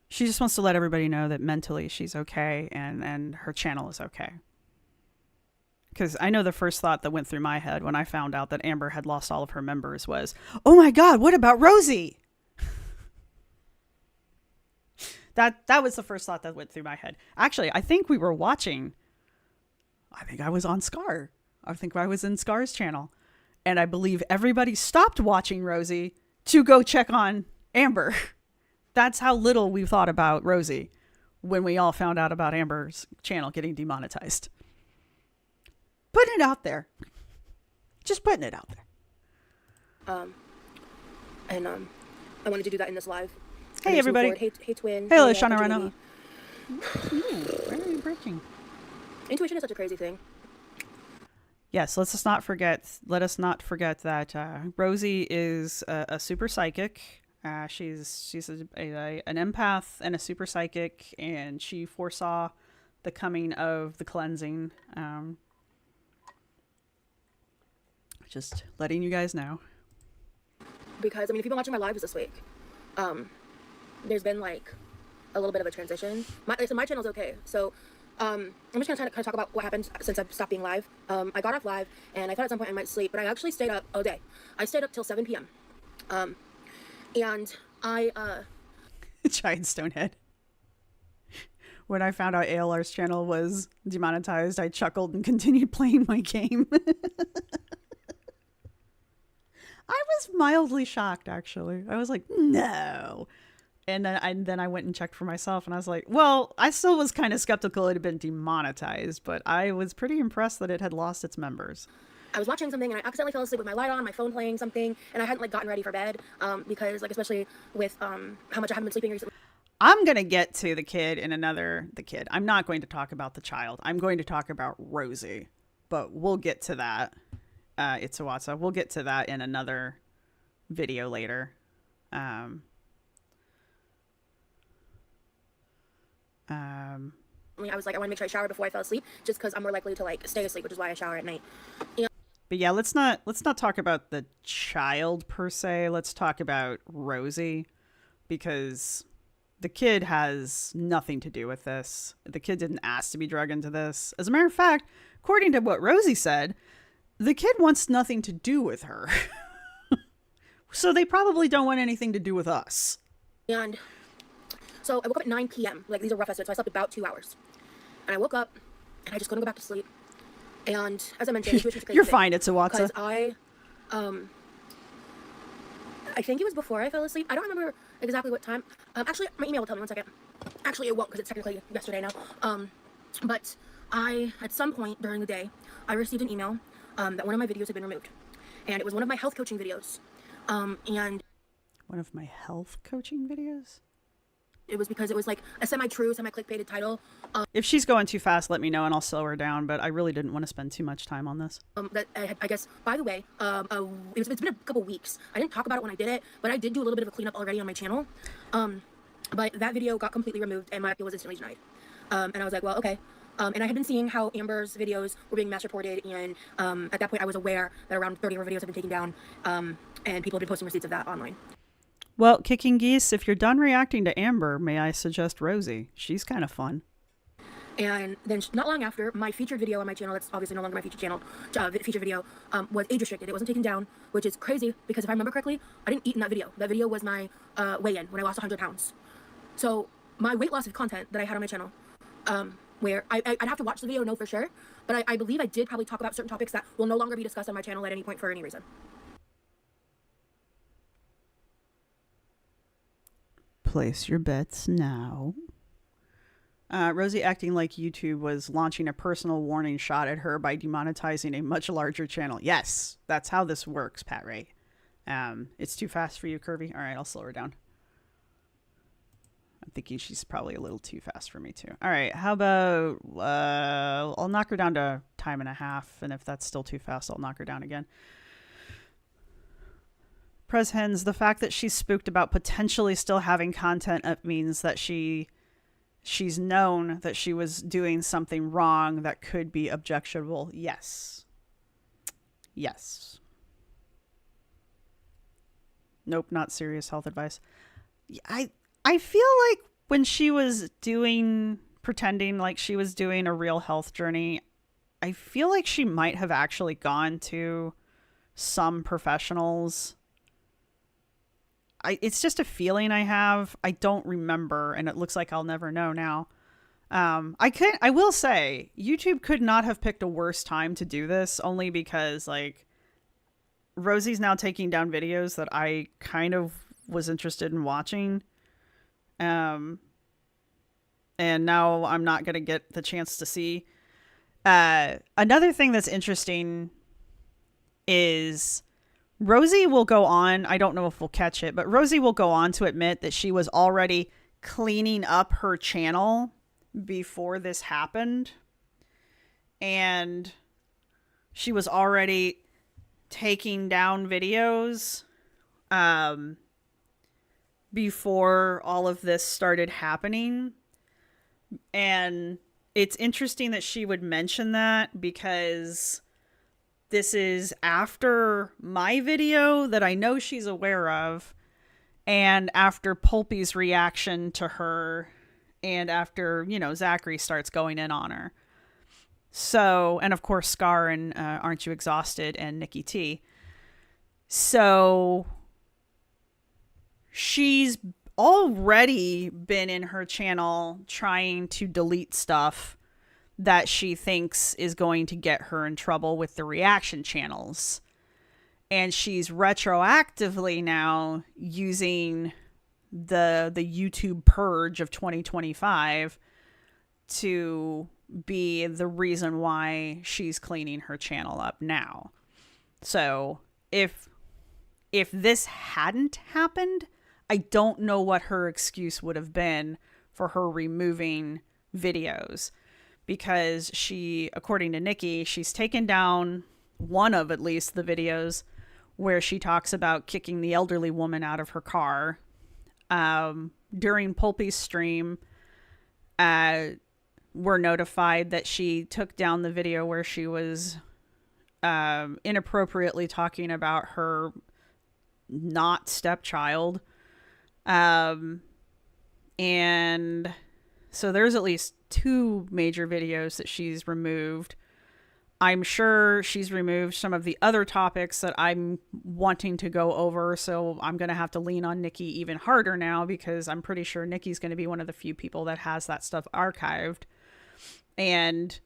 She just wants to let everybody know that mentally she's okay and her channel is okay. Because I know the first thought that went through my head when I found out that Amber had lost all of her members was, oh my God, what about Rosee? That was the first thought that went through my head. Actually, I think we were watching. I think I was on Scar. I think I was in Scar's channel. And I believe everybody stopped watching Rosee to go check on Amber. That's how little we thought about Rosee when we all found out about Amber's channel getting demonetized. Putting it out there. Just putting it out there. I wanted to do that in this live. Hey, everybody. Hey, Twin. Hello, Hey, Shauna Angelini. Rano. Where are you breaking? Intuition is such a crazy thing. Yes, let us not forget that Rosee is a super psychic. She's an empath and a super psychic, and she foresaw the coming of the cleansing. Just letting you guys know. Because, I mean, if you've been watching my lives this week, there's been, like, a little bit of a transition. My channel's okay. So, I'm just going to kind of talk about what happened since I've stopped being live. I got off live, and I thought at some point I might sleep, but I actually stayed up all day. I stayed up till 7 p.m. And I, Giant Stonehead. When I found out ALR's channel was demonetized, I chuckled and continued playing my game. I was mildly shocked, actually. I was like, no. And then I went and checked for myself, and I was like, well, I still was kind of skeptical it had been demonetized, but I was pretty impressed that it had lost its members. I was watching something, and I accidentally fell asleep with my light on, my phone playing something, and I hadn't, like, gotten ready for bed, because, like, especially with how much I haven't been sleeping recently. I'm going to get to the kid. I'm not going to talk about the child. I'm going to talk about Rosee, but we'll get to that. It's a WhatsApp. We'll get to that in another video later. I was like, I want to make sure I shower before I fell asleep, just because I'm more likely to, like, stay asleep, which is why I shower at night. But yeah, let's not talk about the child per se. Let's talk about Rosee, because the kid has nothing to do with this. The kid didn't ask to be dragged into this. As a matter of fact, according to what Rosee said, the kid wants nothing to do with her. So they probably don't want anything to do with us. And so I woke up at 9 p.m. Like, these are rough estimates, so I slept about 2 hours. And I woke up, and I just couldn't go back to sleep. And as I mentioned, intuition's a crazy You're thing, fine, it's a WhatsApp. Because I think it was before I fell asleep. I don't remember exactly what time. Actually, my email will tell me, 1 second. Actually, it won't, because it's technically yesterday now. But at some point during the day, I received an email that one of my videos had been removed. And it was one of my health coaching videos. And one of my health coaching videos? it was because it was like a semi-true, semi-clickbaited title. If she's going too fast, let me know and I'll slow her down. But I really didn't want to spend too much time on this. That I guess, by the way, it's been a couple weeks. I didn't talk about it when I did it, but I did do a little bit of a cleanup already on my channel. But that video got completely removed and my appeal was instantly denied. And I was like, well, okay. And I had been seeing how Amber's videos were being mass reported, and at that point I was aware that around 30 of her videos had been taken down, and people had been posting receipts of that online. Well, Kicking Geese, if you're done reacting to Amber, may I suggest Rosee? She's kind of fun. And then not long after, my featured video on my channel, that's obviously no longer my featured channel, featured video, was age restricted. It wasn't taken down, which is crazy because if I remember correctly, I didn't eat in that video. That video was my weigh-in when I lost 100 pounds. So my weight loss content that I had on my channel, where I'd have to watch the video to know for sure, but I believe I did probably talk about certain topics that will no longer be discussed on my channel at any point for any reason. Place your bets now. Rosee acting like YouTube was launching a personal warning shot at her by demonetizing a much larger channel. Yes, that's how this works, Pat Ray. It's too fast for you, Curvy. All right, I'll slow her down. I'm thinking she's probably a little too fast for me too. All right, how about I'll knock her down to 1.5 time, and if that's still too fast, I'll knock her down again. Prez Hens, the fact that she's spooked about potentially still having content up means that she's known that she was doing something wrong that could be objectionable. Yes. Yes. Nope, not serious health advice. I feel like when she was pretending like she was doing a real health journey, I feel like she might have actually gone to some professionals. It's just a feeling I have. I don't remember, and it looks like I'll never know now. I will say YouTube could not have picked a worse time to do this, only because like Rosee's now taking down videos that I kind of was interested in watching. And now I'm not going to get the chance to see. Another thing that's interesting is Rosee will go on, I don't know if we'll catch it, but Rosee will go on to admit that she was already cleaning up her channel before this happened. And she was already taking down videos before all of this started happening. And it's interesting that she would mention that because this is after my video that I know she's aware of, and after Pulpy's reaction to her, and after, you know, Zachary starts going in on her. So, and of course Scar and Aren't You Exhausted and Nikki T. So she's already been in her channel trying to delete stuff that she thinks is going to get her in trouble with the reaction channels. And she's retroactively now using the YouTube purge of 2025 to be the reason why she's cleaning her channel up now. So if this hadn't happened, I don't know what her excuse would have been for her removing videos, because she, according to Nikki, she's taken down one of at least the videos where she talks about kicking the elderly woman out of her car. During Pulpy's stream, we're notified that she took down the video where she was inappropriately talking about her not stepchild. And so there's at least 2 major videos that she's removed. I'm sure she's removed some of the other topics that I'm wanting to go over, so I'm going to have to lean on Nikki even harder now, because I'm pretty sure Nikki's going to be one of the few people that has that stuff archived. And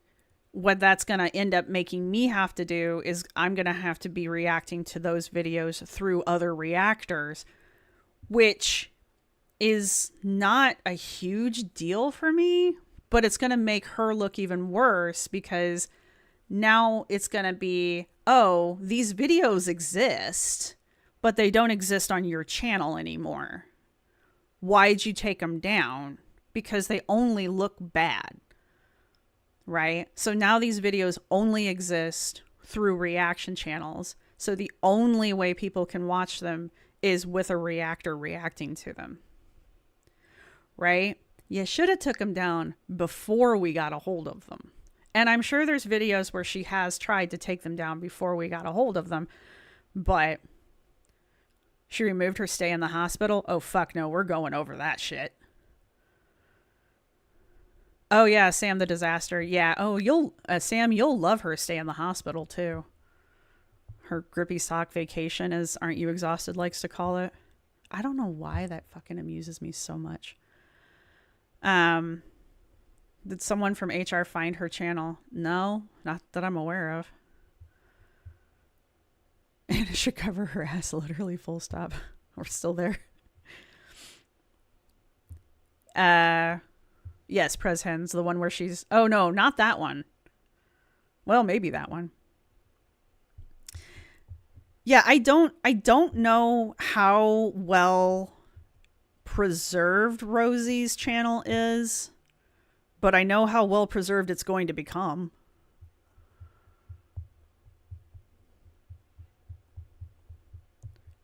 what that's going to end up making me have to do is I'm going to have to be reacting to those videos through other reactors, which is not a huge deal for me, but it's going to make her look even worse, because now it's going to be, oh, these videos exist, but they don't exist on your channel anymore. why'd you take them down? Because they only look bad, right? So now these videos only exist through reaction channels. So the only way people can watch them is with a reactor reacting to them, right? You should have took them down before we got a hold of them. And I'm sure there's videos where she has tried to take them down before we got a hold of them, but she removed her stay in the hospital. Oh, fuck no, we're going over that shit. Oh yeah, Sam the Disaster. Yeah. Oh, Sam, you'll love her stay in the hospital too. Her grippy sock vacation, as Aren't You Exhausted likes to call it. I don't know why that fucking amuses me so much. Did someone from HR find her channel? No, not that I'm aware of. And it should cover her ass, literally, full stop. We're still there. Yes, Prez Hens, the one where she's... Oh, no, not that one. Well, maybe that one. Yeah, I don't know how well preserved Rosee's channel is, but I know how well preserved it's going to become.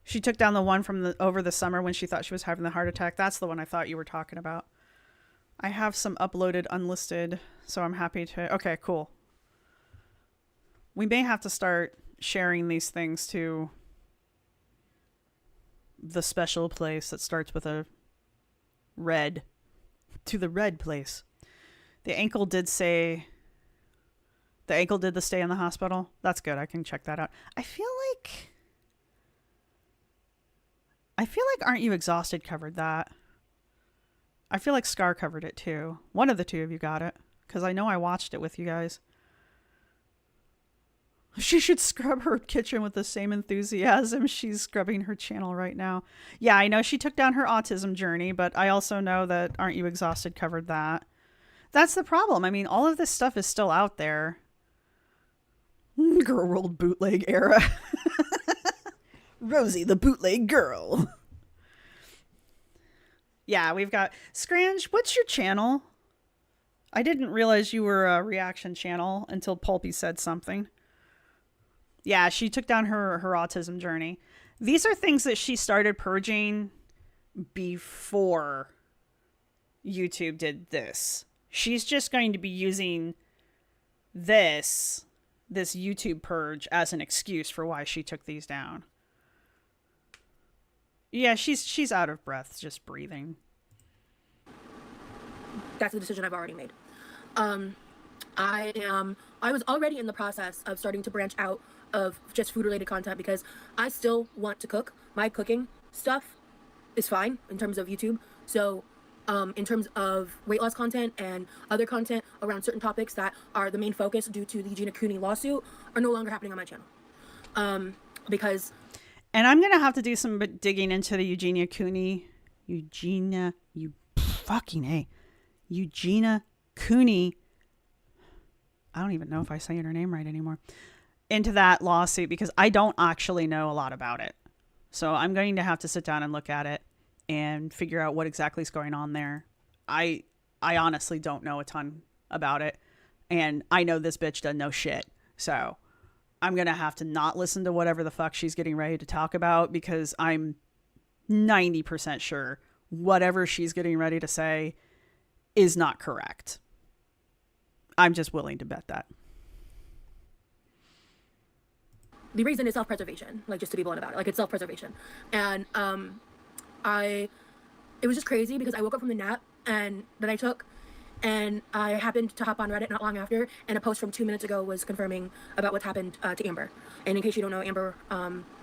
She took down the one from over the summer when she thought she was having the heart attack. That's the one I thought you were talking about. I have some uploaded unlisted, so I'm happy to... Okay, cool. We may have to start sharing these things to the special place that starts with a red. To the red place. The ankle did say... The ankle did the stay in the hospital. That's good. I can check that out. I feel like Aren't You Exhausted covered that. I feel like Scar covered it too. One of the two of you got it. Because I know I watched it with you guys. She should scrub her kitchen with the same enthusiasm she's scrubbing her channel right now. Yeah, I know she took down her autism journey, but I also know that Aren't You Exhausted covered that. That's the problem. I mean, all of this stuff is still out there. Girl World bootleg era. Rosee, the bootleg girl. Yeah, we've got... Scrange, what's your channel? I didn't realize you were a reaction channel until Pulpy said something. Yeah, she took down her autism journey. These are things that she started purging before YouTube did this. She's just going to be using this YouTube purge as an excuse for why she took these down. Yeah, she's out of breath, just breathing. That's a decision I've already made. I was already in the process of starting to branch out of just food related content because I still want to cook. My cooking stuff is fine in terms of YouTube. So in terms of weight loss content and other content around certain topics that are the main focus due to the Gina Cooney lawsuit are no longer happening on my channel. Because... And I'm going to have to do some digging into the Eugenia Cooney. Eugenia Cooney. I don't even know if I'm saying her name right anymore. Into that lawsuit because I don't actually know a lot about it. So I'm going to have to sit down and look at it and figure out what exactly is going on there. I honestly don't know a ton about it. And I know this bitch doesn't know shit. So I'm going to have to not listen to whatever the fuck she's getting ready to talk about because I'm 90% sure whatever she's getting ready to say is not correct. I'm just willing to bet that. The reason is self-preservation, like just to be blunt about it, like it's self-preservation. And it was just crazy because I woke up from the nap and that I took and I happened to hop on Reddit not long after and a post from 2 minutes ago was confirming about what happened to Amber. And in case you don't know, Amber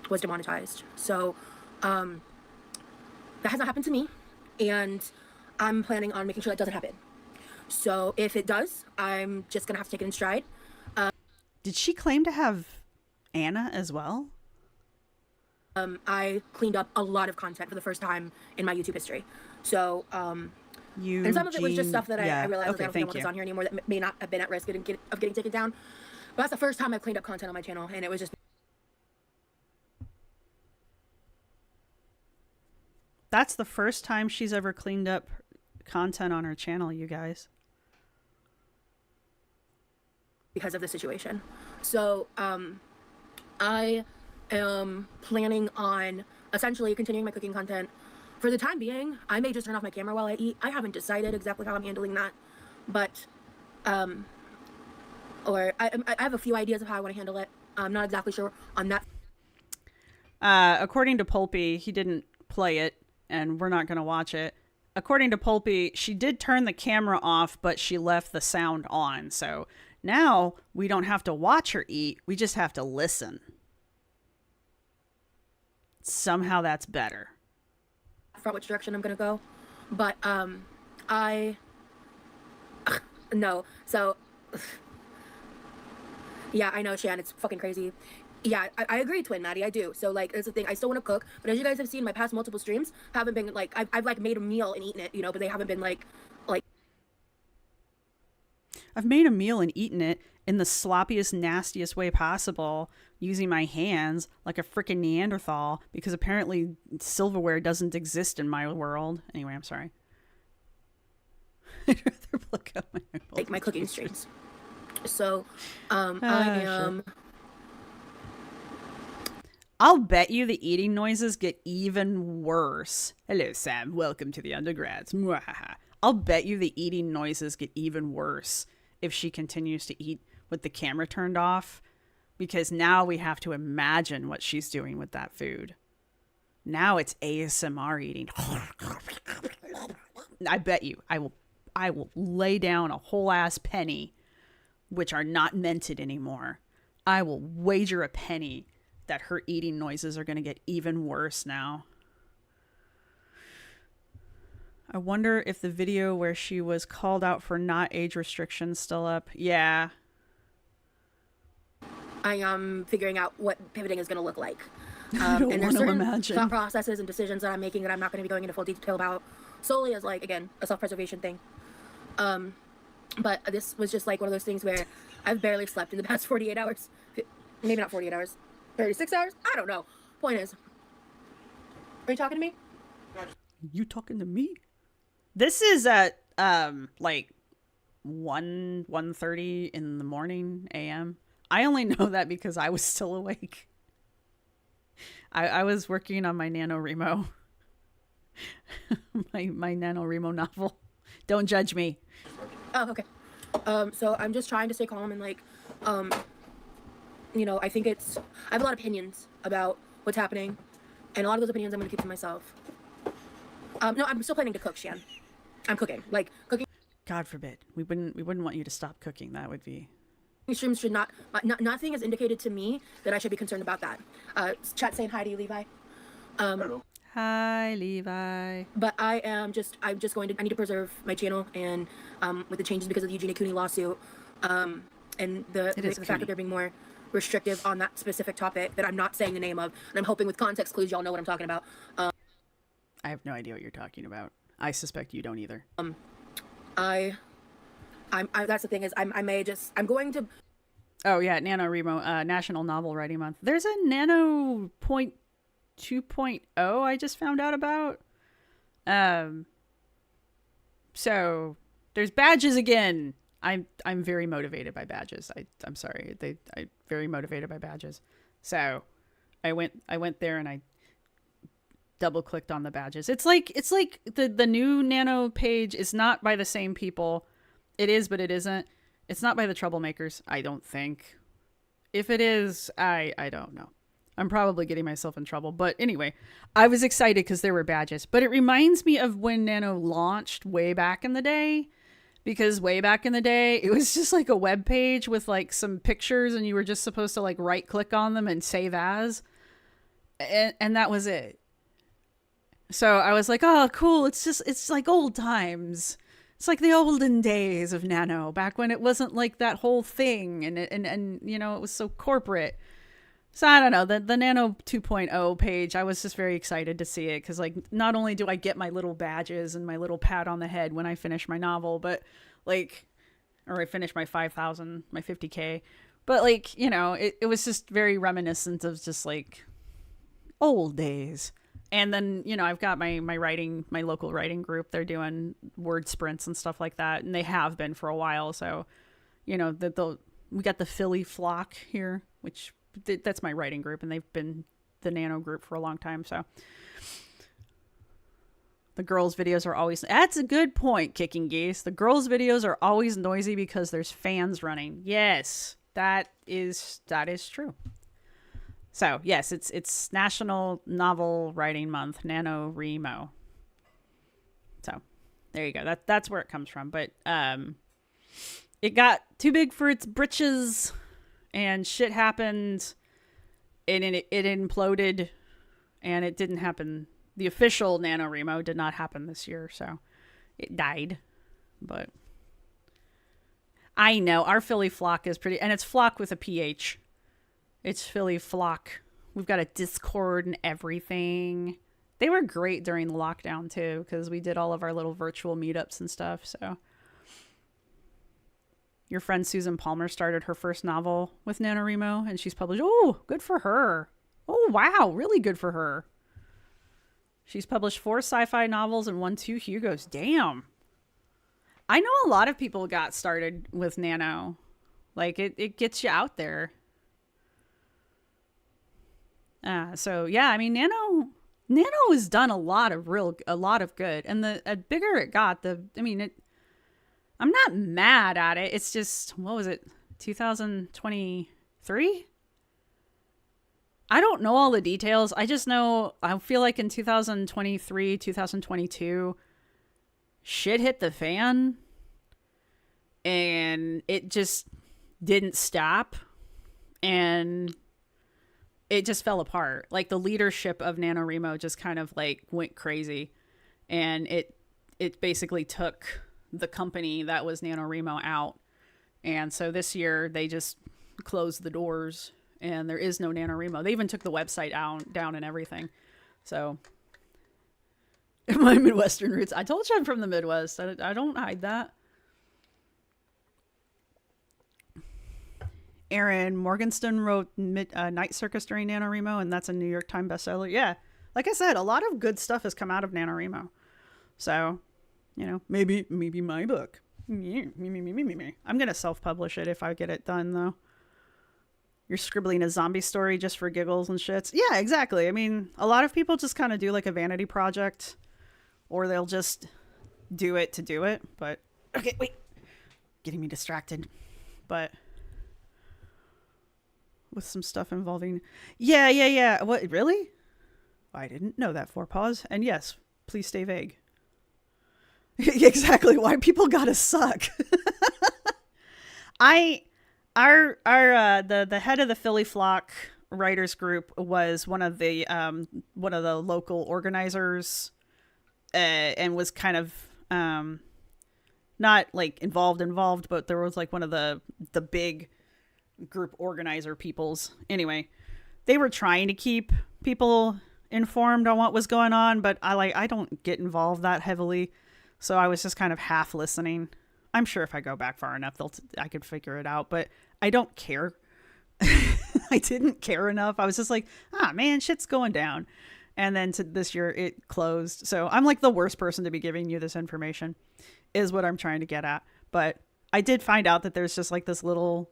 was demonetized. So that has not happened to me and I'm planning on making sure that doesn't happen. So if it does, I'm just gonna have to take it in stride. Did she claim to have Anna as well? I cleaned up a lot of content for the first time in my YouTube history. So, and some of it was just stuff that I realized I don't want this on here anymore that may not have been at risk of getting taken down. But that's the first time I've cleaned up content on my channel, and it was just... That's the first time she's ever cleaned up content on her channel, you guys. Because of the situation. So I am planning on essentially continuing my cooking content for the time being. I may just turn off my camera while I eat. I haven't decided exactly how I'm handling that, but or I have a few ideas of how I want to handle it. I'm not exactly sure on that. According to Pulpy, he didn't play it, and we're not going to watch it. According to Pulpy, she did turn the camera off, but she left the sound on. So now we don't have to watch her eat. We just have to listen. Somehow that's better. For which direction I'm going to go. But no. So yeah, I know, Shan, it's fucking crazy. Yeah, I agree, Twin Maddie, I do. So, like, that's the thing. I still want to cook, but as you guys have seen, my past multiple streams haven't been, like, I've like, made a meal and eaten it, you know, but they haven't been, like... I've made a meal and eaten it in the sloppiest, nastiest way possible, using my hands like a freaking Neanderthal, because apparently silverware doesn't exist in my world. Anyway, I'm sorry. I'd rather plug out my cooking streams. So, I am... Sure. I'll bet you the eating noises get even worse. Hello, Sam. Welcome to the undergrads. I'll bet you the eating noises get even worse if she continues to eat with the camera turned off, because now we have to imagine what she's doing with that food. Now it's ASMR eating. I bet you I will lay down a whole ass penny, which are not minted anymore. I will wager a penny that her eating noises are going to get even worse now. I wonder if the video where she was called out for not age restrictions still up. Yeah. I am figuring out what pivoting is going to look like. I don't and there's want to certain imagine. thought processes and decisions that I'm making that I'm not going to be going into full detail about, solely as, like, again, a self-preservation thing. But this was just like one of those things where I've barely slept in the past 48 hours. Maybe not 48 hours. 36 hours? I don't know. Point is, are you talking to me? You talking to me? This is at like 1:30 in the morning a.m. I only know that because I was still awake. I was working on my NaNoWriMo. my NaNoWriMo novel. Don't judge me. Oh, okay. So I'm just trying to stay calm and, like, you know, I think I have a lot of opinions about what's happening, and a lot of those opinions I'm going to keep to myself. No, I'm still planning to cook, Shan. I'm cooking. Like, cooking. God forbid. We wouldn't want you to stop cooking. That would be... Streams should not, nothing has indicated to me that I should be concerned about that. Chat saying hi to you, Levi. Hi, Levi. But I'm just going to, I need to preserve my channel, and with the changes because of the Eugenia Cooney lawsuit, and the fact that they're being more restrictive on that specific topic that I'm not saying the name of, and I'm hoping with context clues y'all know what I'm talking about. I have no idea what you're talking about. I suspect you don't either. That's the thing is I'm going to. Oh yeah, NaNoWriMo, National Novel Writing Month. There's a Nano 2.0 I just found out about. So there's badges again. I'm very motivated by badges. I'm sorry. I'm very motivated by badges. So I went there and I double clicked on the badges. It's like the new Nano page is not by the same people. It is, but it isn't. It's not by the troublemakers, I don't think. If it is, I don't know. I'm probably getting myself in trouble. But anyway, I was excited because there were badges. But it reminds me of when Nano launched way back in the day. Because way back in the day, it was just like a web page with like some pictures, and you were just supposed to like right click on them and save as. And that was it. So I was like, oh, cool. It's like old times. It's like the olden days of Nano, back when it wasn't like that whole thing, and you know, it was so corporate. So I don't know, the Nano 2.0 page, I was just very excited to see it, because like not only do I get my little badges and my little pat on the head when I finish my novel, but like, or I finish my 5,000, my 50K, but like, you know, it was just very reminiscent of just like old days. And then, you know, I've got my local writing group. They're doing word sprints and stuff like that. And they have been for a while. So, you know, we got the Philly Flock here, which that's my writing group. And they've been the Nano group for a long time. So the girls' videos are always, that's a good point, Kicking Geese. The girls' videos are always noisy because there's fans running. Yes, that is true. So, yes, it's National Novel Writing Month, NaNoWriMo. So, there you go. That's where it comes from. But it got too big for its britches, and shit happened, and it imploded, and it didn't happen. The official NaNoWriMo did not happen this year, so it died. But I know, our Philly Flock is pretty, and it's flock with a PH. It's Philly Flock. We've got a Discord and everything. They were great during the lockdown too, because we did all of our little virtual meetups and stuff. So your friend Susan Palmer started her first novel with NaNoWriMo, and she's published. Oh, good for her. Oh, wow. Really good for her. She's published 4 sci-fi novels and won 2 Hugos. Damn. I know a lot of people got started with Nano. Like, it gets you out there. So yeah, I mean, Nano has done a lot of good, and the bigger it got, I'm not mad at it. It's just, what was it? 2023? I don't know all the details. I just know, I feel like in 2023, 2022, shit hit the fan, and it just didn't stop, and it just fell apart. Like, the leadership of NaNoWriMo just kind of like went crazy, and it basically took the company that was NaNoWriMo out. And so this year they just closed the doors, and there is no NaNoWriMo. They even took the website down and everything. So my Midwestern roots. I told you I'm from the Midwest. I don't hide that. Aaron Morgenstern wrote Night Circus during NaNoWriMo, and that's a New York Times bestseller. Yeah, like I said, a lot of good stuff has come out of NaNoWriMo. So, you know, maybe my book. Me. I'm going to self-publish it if I get it done, though. You're scribbling a zombie story just for giggles and shits. Yeah, exactly. I mean, a lot of people just kind of do like a vanity project, or they'll just do it to do it. But, okay, wait. Getting me distracted. But with some stuff involving, yeah. What, really? I didn't know that. Pause. And yes, please stay vague. Exactly. Why people gotta suck. The head of the Philly Flock writers group was one of the local organizers, and was kind of not like involved, but there was like one of the big group organizer peoples. Anyway, they were trying to keep people informed on what was going on, but I don't get involved that heavily, so I was just kind of half listening. I'm sure if I go back far enough, I could figure it out, but I don't care. I didn't care enough. I was just like, man, shit's going down. And then this year it closed. So I'm like the worst person to be giving you this information, is what I'm trying to get at. But I did find out that there's just like this little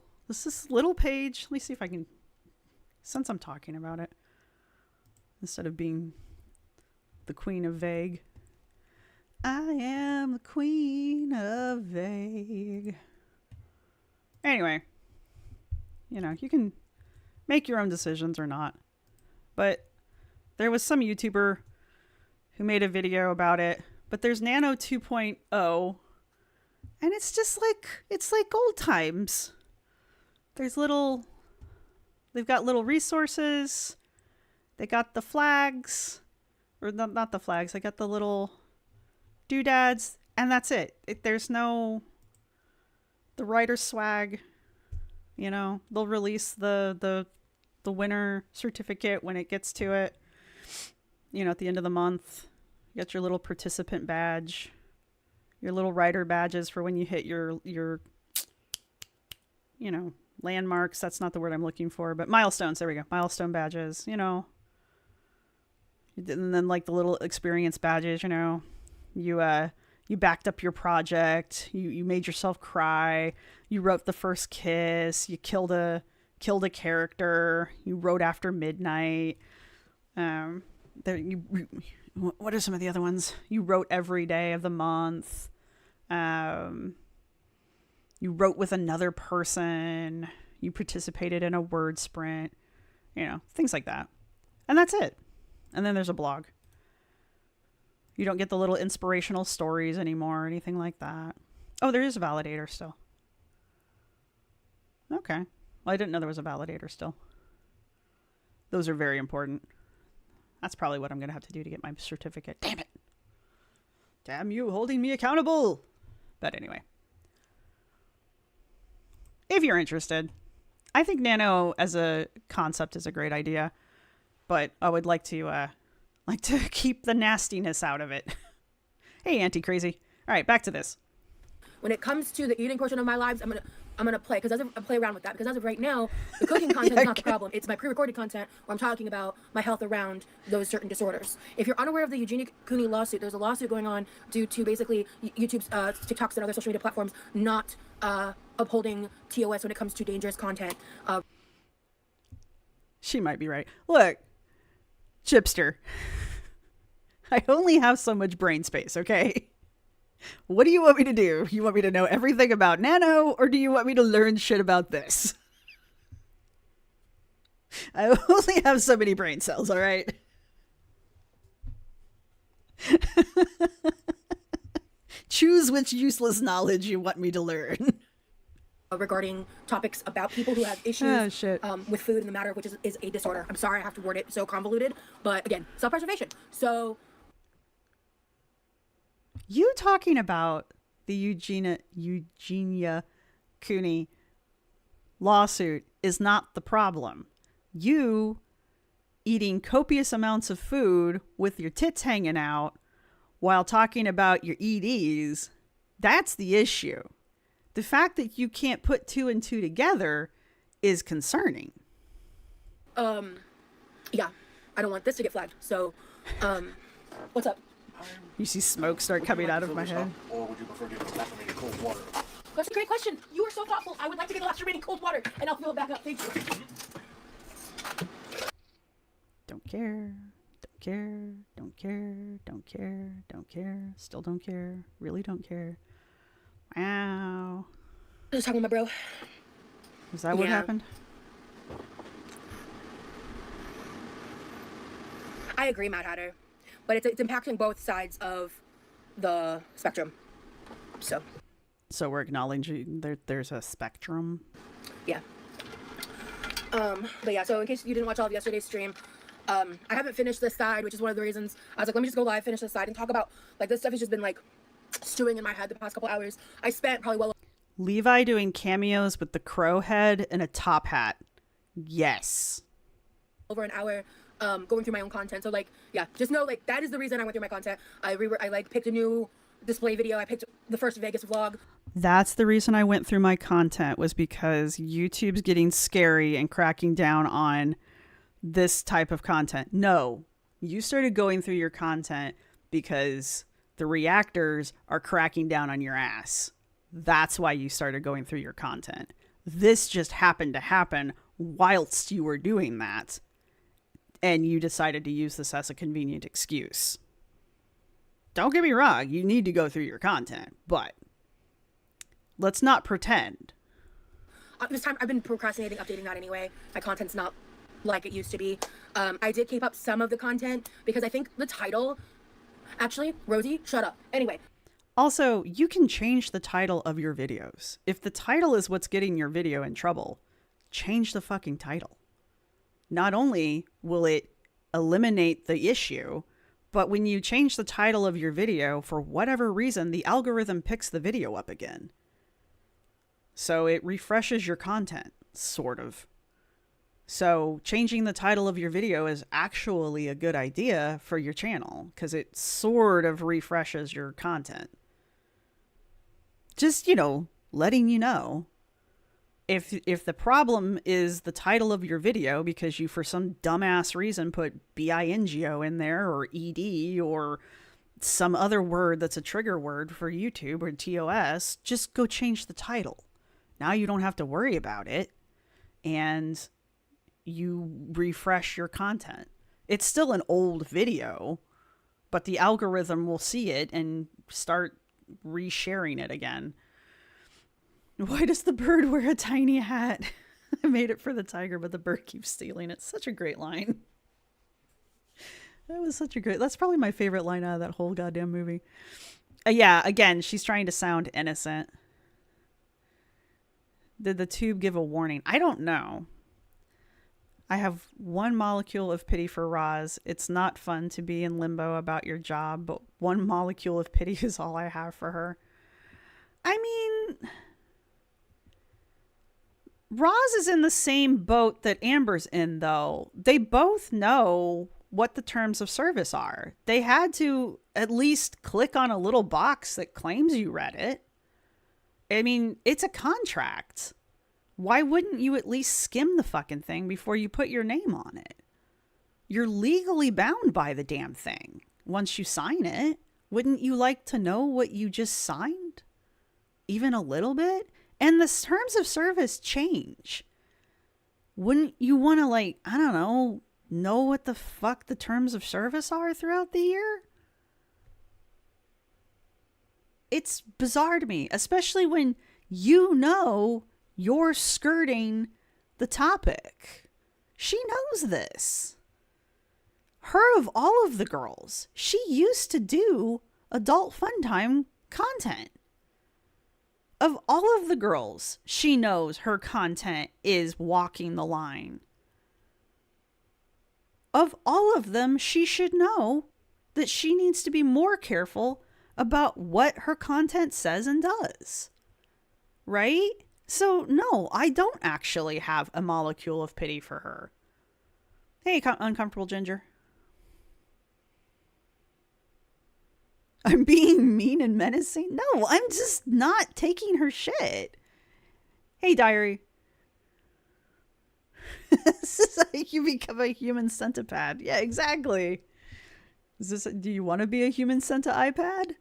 page. Let me see if I can, since I'm talking about it, instead of being the queen of vague. I am the queen of vague. Anyway, you know, you can make your own decisions or not. But there was some YouTuber who made a video about it. But there's Nano 2.0. And it's just like, it's like old times. They've got little resources. They got the flags. Or not the flags. They got the little doodads, and that's it. There's no the writer swag. You know, they'll release the winner certificate when it gets to it. You know, at the end of the month, you got your little participant badge, your little writer badges for when you hit your you know, landmarks. That's not the word I'm looking for, but milestones. There we go. Milestone badges. You know, And then like the little experience badges, you know, you backed up your project, you made yourself cry, you wrote the first kiss, you killed a character, you wrote after midnight. What are some of the other ones? You wrote every day of the month. You wrote with another person. You participated in a word sprint. You know, things like that. And that's it. And then there's a blog. You don't get the little inspirational stories anymore or anything like that. Oh, there is a validator still. Okay. Well, I didn't know there was a validator still. Those are very important. That's probably what I'm going to have to do to get my certificate. Damn it. Damn you, holding me accountable. But anyway. If you're interested, I think nano as a concept is a great idea. But I would like to keep the nastiness out of it. Hey, Anti-Crazy. All right, back to this. When it comes to the eating portion of my lives, I'm gonna play play around with that, because as of right now, the cooking content is not the problem. It's my pre-recorded content where I'm talking about my health around those certain disorders. If you're unaware of the Eugenia Cooney lawsuit, there's a lawsuit going on due to basically YouTube's, TikToks, and other social media platforms not upholding TOS when it comes to dangerous content. She might be right. Look, Chipster, I only have so much brain space, okay? What do you want me to do? You want me to know everything about nano, or do you want me to learn shit about this? I only have so many brain cells, all right? Choose which useless knowledge you want me to learn. Regarding topics about people who have issues with food, in the matter of which is a disorder. I'm sorry I have to word it so convoluted, but again, self-preservation. So you talking about the Eugenia Cooney lawsuit is not the problem. You eating copious amounts of food with your tits hanging out while talking about your EDs, that's the issue. The fact that you can't put two and two together is concerning. Yeah, I don't want this to get flagged. So, what's up? You see smoke start coming out of my head. Or would you prefer getting the last remaining cold water? That's a great question. You are so thoughtful. I would like to get the last remaining cold water, and I'll fill it back up. Thank you. Don't care. Don't care. Don't care. Don't care. Don't care. Still don't care. Really don't care. Wow. I was talking with my bro. Is that what happened? I agree, Mad Hatter. But it's impacting both sides of the spectrum. So we're acknowledging there's a spectrum? Yeah. But yeah, so in case you didn't watch all of yesterday's stream, I haven't finished this side, which is one of the reasons I was like, let me just go live, finish this side, and talk about, like, this stuff has just been, like, stewing in my head the past couple hours. I spent probably Levi doing cameos with the crow head and a top hat. Yes. over an hour going through my own content. So, like, yeah, just know, like, that is the reason I went through my content. I picked a new display video. I picked the first Vegas vlog. That's the reason I went through my content, was because YouTube's getting scary and cracking down on this type of content. No, you started going through your content because the reactors are cracking down on your ass. That's why you started going through your content. This just happened to happen whilst you were doing that, and you decided to use this as a convenient excuse. Don't get me wrong, you need to go through your content, but let's not pretend. This time I've been procrastinating updating that anyway. My content's not like it used to be. I did keep up some of the content because I think the title... Actually, Rosee, shut up. Anyway. Also, you can change the title of your videos. If the title is what's getting your video in trouble, change the fucking title. Not only will it eliminate the issue, but when you change the title of your video, for whatever reason, the algorithm picks the video up again. So it refreshes your content, sort of. So changing the title of your video is actually a good idea for your channel, because it sort of refreshes your content. Just, letting you know. if the problem is the title of your video because you for some dumbass reason put bingo in there or ed or some other word that's a trigger word for YouTube or TOS, just go change the title. Now you don't have to worry about it, and you refresh your content. It's still an old video, but the algorithm will see it and start resharing it again. Why does the bird wear a tiny hat? I made it for the tiger, but the bird keeps stealing it. Such a great line. That was such a great... That's probably my favorite line out of that whole goddamn movie. Yeah, again, she's trying to sound innocent. Did the tube give a warning? I don't know. I have one molecule of pity for Roz. It's not fun to be in limbo about your job, but one molecule of pity is all I have for her. I mean... Roz is in the same boat that Amber's in, though. They both know what the terms of service are. They had to at least click on a little box that claims you read it. I mean, it's a contract. Why wouldn't you at least skim the fucking thing before you put your name on it? You're legally bound by the damn thing once you sign it. Wouldn't you like to know what you just signed? Even a little bit? And the terms of service change. Wouldn't you want to, like, I don't know what the fuck the terms of service are throughout the year? It's bizarre to me, especially when you know you're skirting the topic. She knows this. Her, of all of the girls, she used to do adult fun time content. Of all of the girls, she knows her content is walking the line. Of all of them, she should know that she needs to be more careful about what her content says and does. Right? So, no, I don't actually have a molecule of pity for her. Hey, uncomfortable ginger. I'm being mean and menacing? No, I'm just not taking her shit. Hey, diary. This is like you become a human centipede. Yeah, exactly. Do you want to be a human centipede?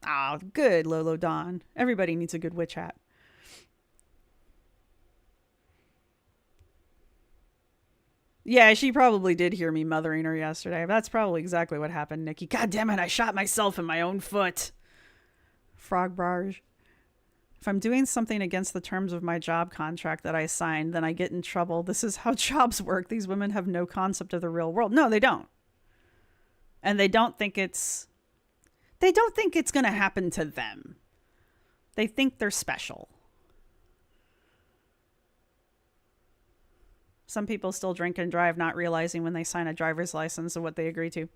Ah, good, Lolo Dawn. Everybody needs a good witch hat. Yeah, she probably did hear me mothering her yesterday. That's probably exactly what happened, Nikki. God damn it, I shot myself in my own foot. Frog barge. If I'm doing something against the terms of my job contract that I signed, then I get in trouble. This is how jobs work. These women have no concept of the real world. No, they don't. And they don't think it's going to happen to them. They think they're special. Some people still drink and drive, not realizing when they sign a driver's license of what they agree to.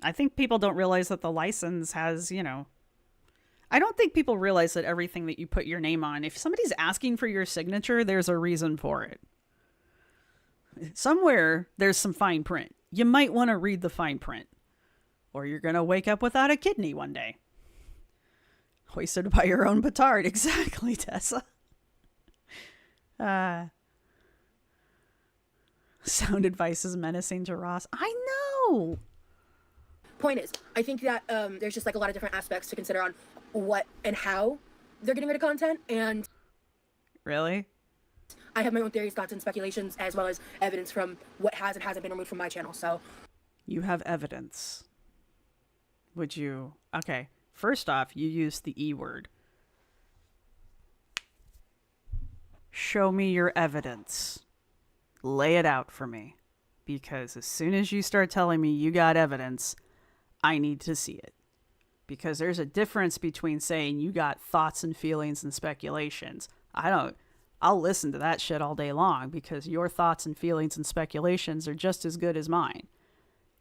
I think people don't realize that the license has, I don't think people realize that everything that you put your name on, if somebody's asking for your signature, there's a reason for it. Somewhere, there's some fine print. You might want to read the fine print. Or you're going to wake up without a kidney one day. Hoisted by your own petard. Exactly, Tessa. Sound advice is menacing to Ross. I know. Point is, I think that there's just like a lot of different aspects to consider on what and how they're getting rid of content. And really, I have my own theories, thoughts, and speculations, as well as evidence from what has and hasn't been removed from my channel. So you have evidence. Would you? Okay. First off, you used the E word. Show me your evidence. Lay it out for me. Because as soon as you start telling me you got evidence, I need to see it. Because there's a difference between saying you got thoughts and feelings and speculations. I'll listen to that shit all day long because your thoughts and feelings and speculations are just as good as mine.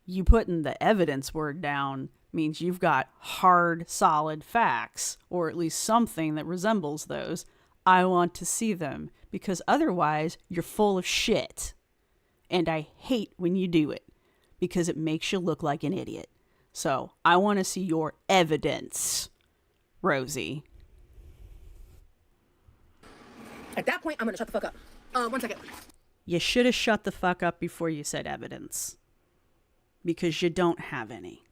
You putting the evidence word down means you've got hard, solid facts, or at least something that resembles those. I want to see them because otherwise you're full of shit. And I hate when you do it because it makes you look like an idiot. So I want to see your evidence. Rosee. At that point, I'm gonna shut the fuck up. 1 second. You should have shut the fuck up before you said evidence. Because you don't have any.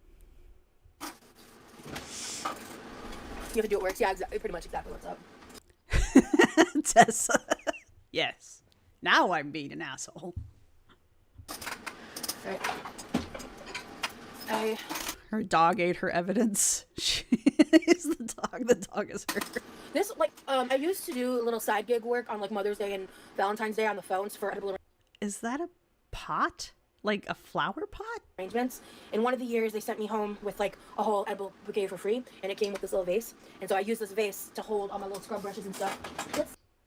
You have to do it works. Yeah, pretty much exactly what's up. Tessa. Yes. Now I'm being an asshole. Right. Her dog ate her evidence. She is the dog. The dog is her. This, like, I used to do a little side gig work on, like, Mother's Day and Valentine's Day on the phones for edible Is that a pot? Like a flower pot? arrangements. In one of the years, they sent me home with, like, a whole edible bouquet for free, and it came with this little vase. And so I used this vase to hold all my little scrub brushes and stuff.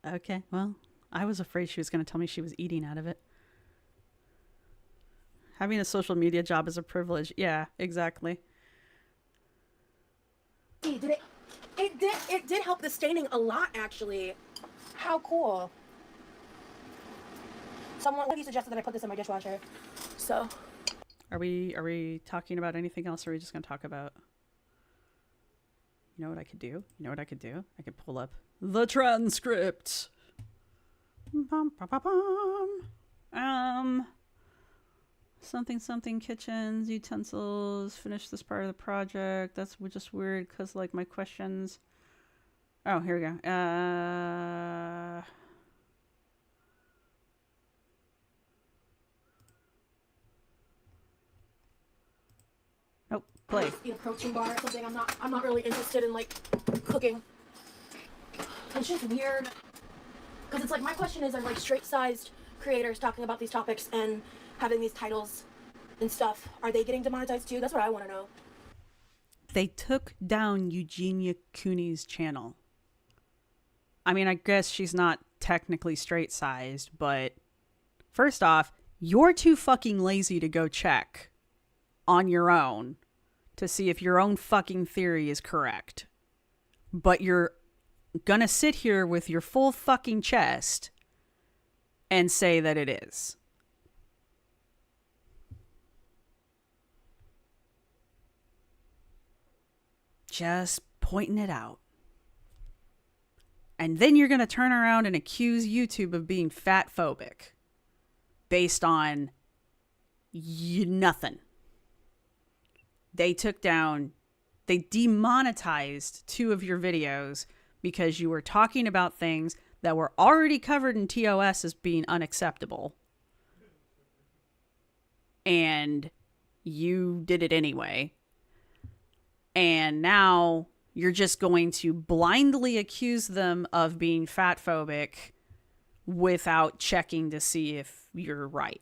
Okay, well, I was afraid she was going to tell me she was eating out of it. Having a social media job is a privilege. Yeah, exactly. See, it did help the staining a lot, actually. How cool. Someone suggested that I put this in my dishwasher. So Are we talking about anything else, or are we just going to talk about... You know what I could do? You know what I could do? I could pull up the transcript. Bum, bum, bum, bum. Something kitchens, utensils, finish this part of the project. That's just weird because, like, my questions... Oh, here we go. Nope, play. eat a protein bar or something. I'm not really interested in, like, cooking. It's just weird. Because it's like, my question is, are, like, straight-sized creators talking about these topics and having these titles and stuff, are they getting demonetized too? That's what I want to know. They took down Eugenia Cooney's channel. I mean, I guess she's not technically straight-sized, but first off, you're too fucking lazy to go check on your own to see if your own fucking theory is correct. But you're gonna sit here with your full fucking chest and say that it is. Just pointing it out. And then you're going to turn around and accuse YouTube of being fat phobic based on nothing. They demonetized 2 of your videos because you were talking about things that were already covered in TOS as being unacceptable. And you did it anyway. And now you're just going to blindly accuse them of being fat phobic without checking to see if you're right.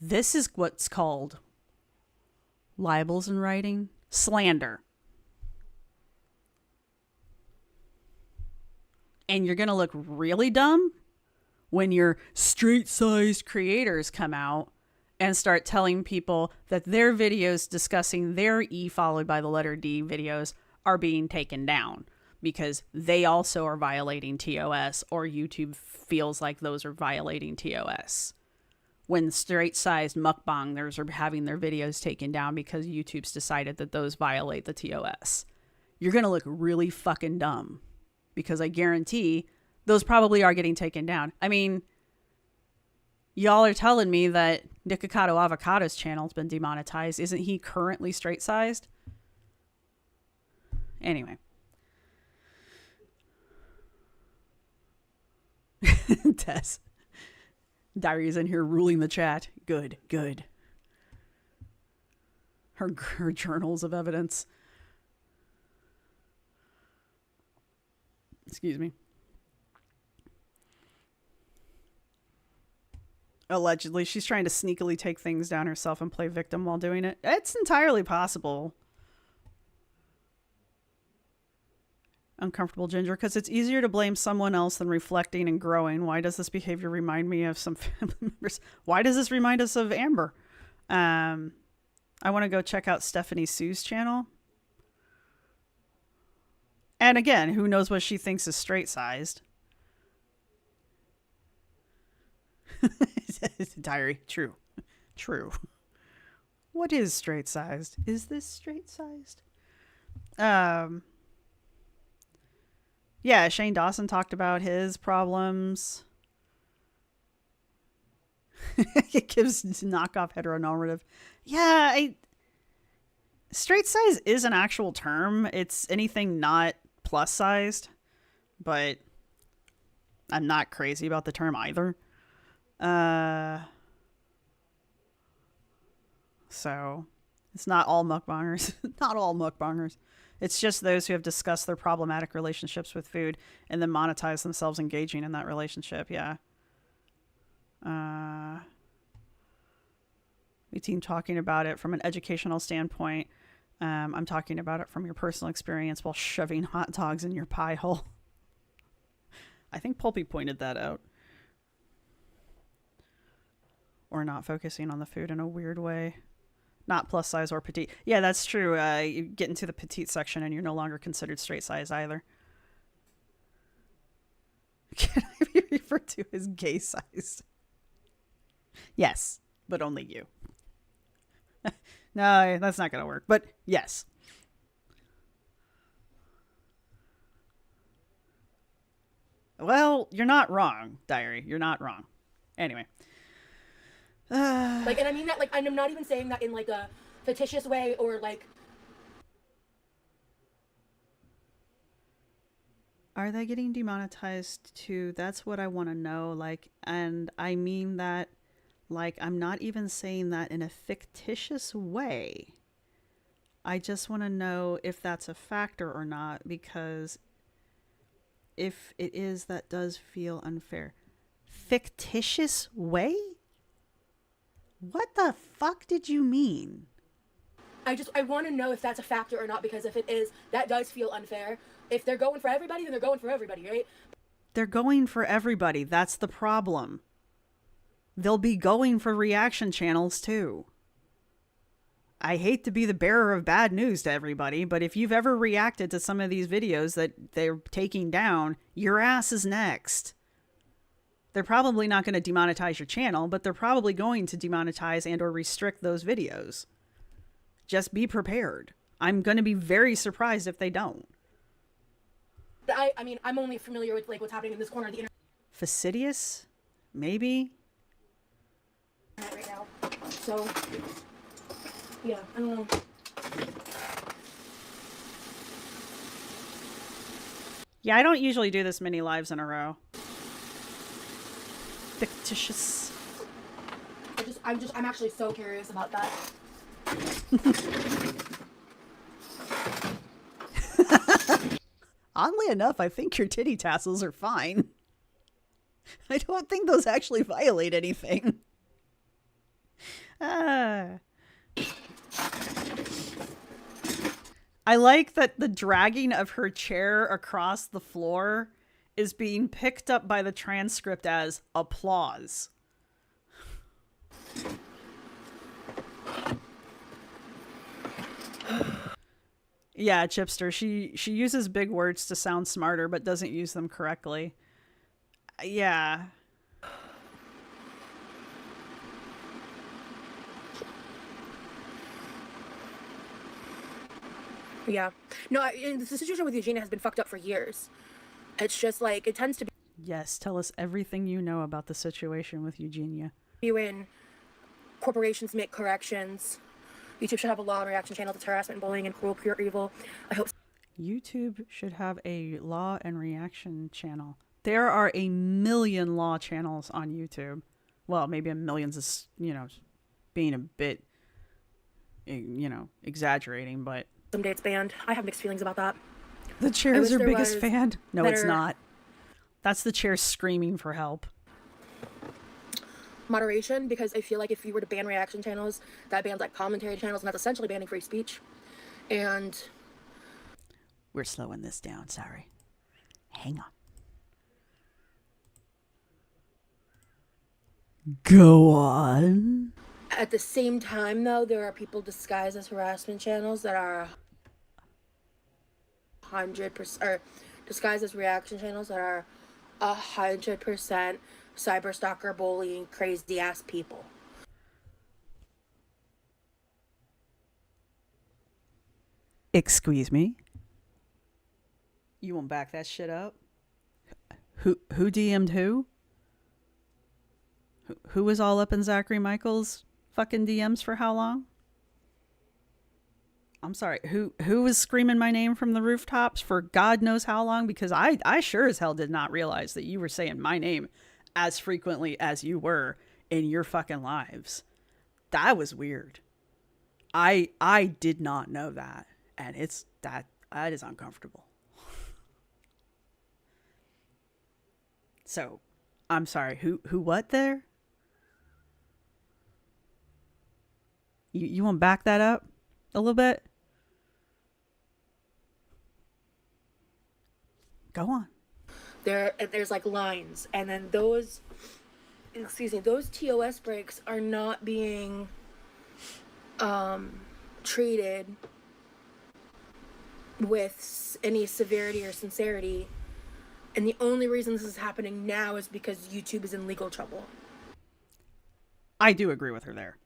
This is what's called libels in writing, slander. And you're going to look really dumb when your straight-sized creators come out and start telling people that their videos discussing their E followed by the letter D videos are being taken down because they also are violating TOS, or YouTube feels like those are violating TOS. When straight-sized mukbangers are having their videos taken down because YouTube's decided that those violate the TOS. You're going to look really fucking dumb because I guarantee those probably are getting taken down. I mean, y'all are telling me that Nikocado Avocado's channel's been demonetized. Isn't he currently straight-sized? Anyway. Tess. Diary's in here ruling the chat. Good, good. Her journals of evidence. Excuse me. Allegedly, she's trying to sneakily take things down herself and play victim while doing it. It's entirely possible. Uncomfortable Ginger, because it's easier to blame someone else than reflecting and growing. Why does this behavior remind me of some family members? Why does this remind us of Amber? I want to go check out Stephanie Sue's channel. And again, who knows what she thinks is straight-sized. Diary, true. What is straight sized? Is this straight sized? Yeah, Shane Dawson talked about his problems. It gives knockoff heteronormative. Yeah, straight size is an actual term. It's anything not plus sized, but I'm not crazy about the term either. So it's not all mukbangers. Not all mukbangers. It's just those who have discussed their problematic relationships with food and then monetize themselves engaging in that relationship. Yeah. We team talking about it from an educational standpoint. I'm talking about it from your personal experience while shoving hot dogs in your pie hole. I think Pulpy pointed that out. Or not focusing on the food in a weird way. Not plus size or petite. Yeah, that's true. You get into the petite section and you're no longer considered straight size either. Can I be referred to as gay sized? Yes, but only you. No, that's not going to work. But yes. Well, you're not wrong, Diary. You're not wrong. Anyway. Like, and I mean that, like, I'm not even saying that in, like, a fictitious way or, like... Are they getting demonetized too? That's what I want to know. Like, and I mean that, like, I'm not even saying that in a fictitious way. I just want to know if that's a factor or not, because if it is, that does feel unfair. Fictitious way? What the fuck did you mean? I want to know if that's a factor or not, because if it is, that does feel unfair. If they're going for everybody, then they're going for everybody, right? They're going for everybody. That's the problem. They'll be going for reaction channels too. I hate to be the bearer of bad news to everybody, but if you've ever reacted to some of these videos that they're taking down, your ass is next. They're probably not going to demonetize your channel, but they're probably going to demonetize and or restrict those videos. Just be prepared. I'm going to be very surprised if they don't. I mean, I'm only familiar with, like, what's happening in this corner of the internet Fastidious? Maybe? right now. So, yeah, I don't know. Yeah, I don't usually do this many lives in a row. Fictitious. I'm actually so curious about that. Oddly enough, I think your titty tassels are fine. I don't think those actually violate anything. I like that the dragging of her chair across the floor is being picked up by the transcript as applause. Yeah, Chipster, she uses big words to sound smarter, but doesn't use them correctly. Yeah. Yeah. No, the situation with Eugenia has been fucked up for years. It's just, like, it tends to Yes, tell us everything you know about the situation with Eugenia. be when corporations make corrections. YouTube should have a law on reaction channels. It's harassment, bullying, and cruel, pure evil. I hope YouTube should have a law and reaction channel. There are a million law channels on YouTube. Well, maybe a millions is, being a bit, exaggerating, but... someday it's banned. I have mixed feelings about that. The chair is your biggest was fan? No, it's better- not. That's the chair screaming for help. Moderation, because I feel like if you were to ban reaction channels, that bans, like, commentary channels, and that's essentially banning free speech. And We're slowing this down, sorry. Hang on. Go on. at the same time, though, there are people disguised as harassment channels that are 100%, or disguised as reaction channels that are 100% cyber stalker, bullying, crazy ass people. Excuse me? You want to back that shit up? Who DM'd who? Who was all up in Zachary Michaels' fucking DMs for how long? I'm sorry, who was screaming my name from the rooftops for God knows how long? Because I sure as hell did not realize that you were saying my name as frequently as you were in your fucking lives. That was weird. I did not know that. And that is uncomfortable. So, I'm sorry, who what there? You want to back that up a little bit? Go on. There's like lines, and then those TOS breaks are not being treated with any severity or sincerity, and the only reason this is happening now is because YouTube is in legal trouble. I do agree with her there.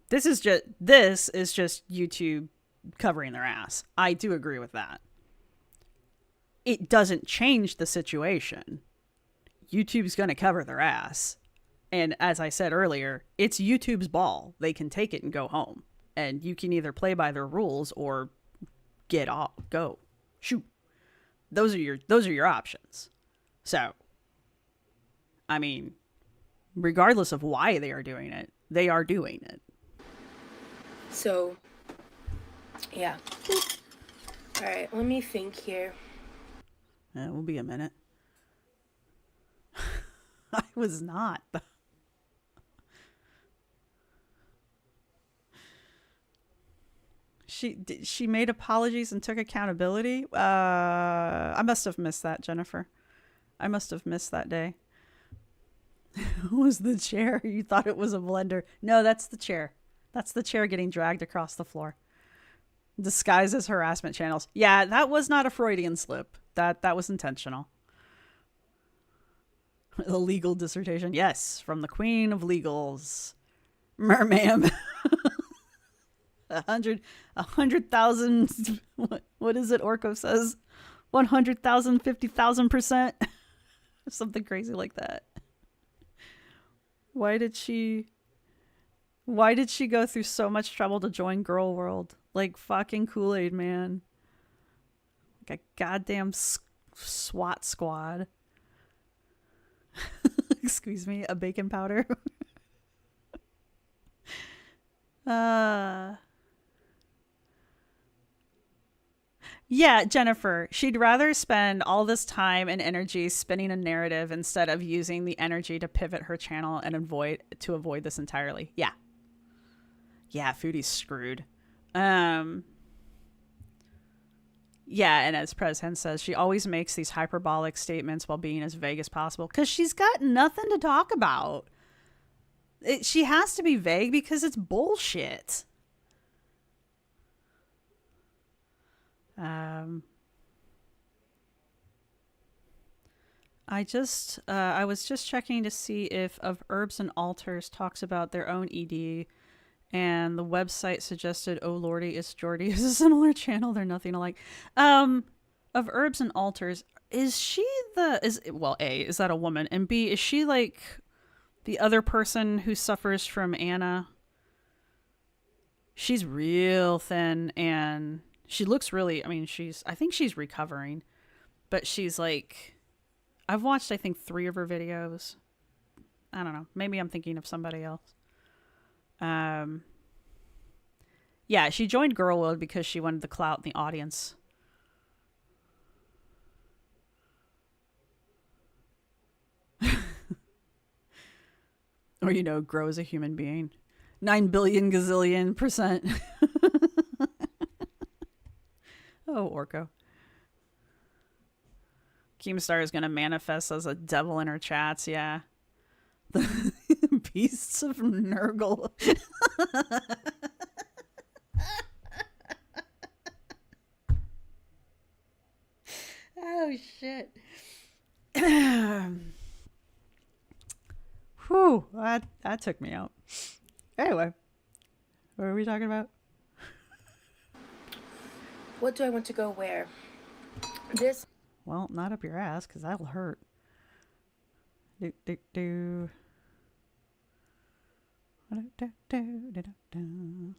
This is just YouTube covering their ass. I do agree with that. It doesn't change the situation. YouTube's going to cover their ass. And as I said earlier, it's YouTube's ball. They can take it and go home. And you can either play by their rules or get off, go, shoot. Those are your options. So, I mean, regardless of why they are doing it, they are doing it. So, yeah. All right, let me think here. It will be a minute. I was not. She made apologies and took accountability. I must have missed that, Jennifer. I must have missed that day. Was the chair? You thought it was a blender. No, that's the chair. That's the chair getting dragged across the floor. Disguised as harassment channels. Yeah, that was not a Freudian slip. That was intentional. A legal dissertation. Yes, from the Queen of Legals. Mermam. 100,000. What is it? Orko says 100,000, 50,000%. Something crazy like that. Why did she go through so much trouble to join Girl World? Like fucking Kool-Aid Man. Like a goddamn SWAT squad. Excuse me, a baking powder. Yeah, Jennifer, she'd rather spend all this time and energy spinning a narrative instead of using the energy to pivot her channel and avoid this entirely. Yeah. Yeah, Foodie's screwed. Yeah, and as Prez Hen says, she always makes these hyperbolic statements while being as vague as possible because she's got nothing to talk about. She has to be vague because it's bullshit. I was just checking to see if Of Herbs and Altars talks about their own ED, and the website suggested Oh Lordy, It's Jordy is a similar channel. They're nothing alike. Of Herbs and Altars, is that a woman? And B, is she like the other person who suffers from Anna? She's real thin and she looks really, I think she's recovering, but she's like, I've watched, I think 3 of her videos. I don't know. Maybe I'm thinking of somebody else. Yeah, she joined Girl World because she wanted the clout in the audience. Or, grow as a human being. 9 billion gazillion %. Oh, Orko. Keemstar is going to manifest as a devil in her chats, yeah. The beasts of Nurgle. Oh, shit. Whew, that took me out. Anyway, what are we talking about? What do I want to go wear? This. Well, not up your ass, because that'll hurt. Do, do, do. Do, do, do, do, do.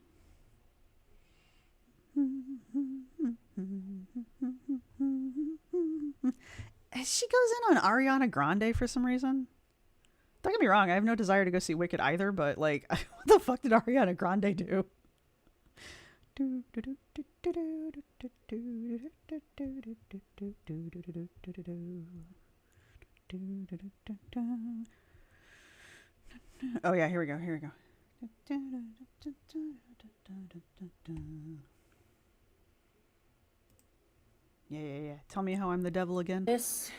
She goes in on Ariana Grande for some reason. Don't get me wrong, I have no desire to go see Wicked either, but like, what the fuck did Ariana Grande do? Oh yeah, here we go. Yeah. Tell me how I'm the devil again. This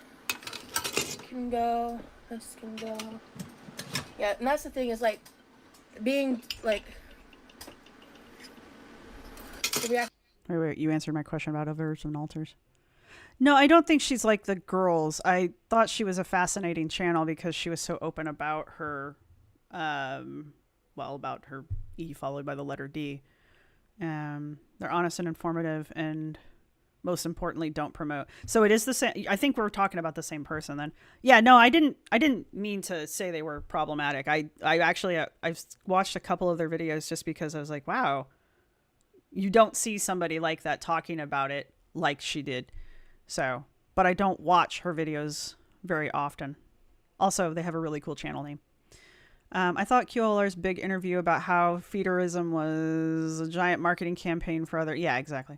can go. This can go. Yeah, and that's the thing is like being like. Wait, you answered my question about overs and altars. No, I don't think she's like the girls. I thought she was a fascinating channel because she was so open about her, about her E followed by the letter D. They're honest and informative, and most importantly, don't promote. So it is the same. I think we're talking about the same person then. Yeah, no, I didn't mean to say they were problematic. I actually, I've watched a couple of their videos just because I was like, wow, you don't see somebody like that talking about it like she did. So, but I don't watch her videos very often. Also, they have a really cool channel name. I thought QLR's big interview about how feederism was a giant marketing campaign for other... Yeah, exactly.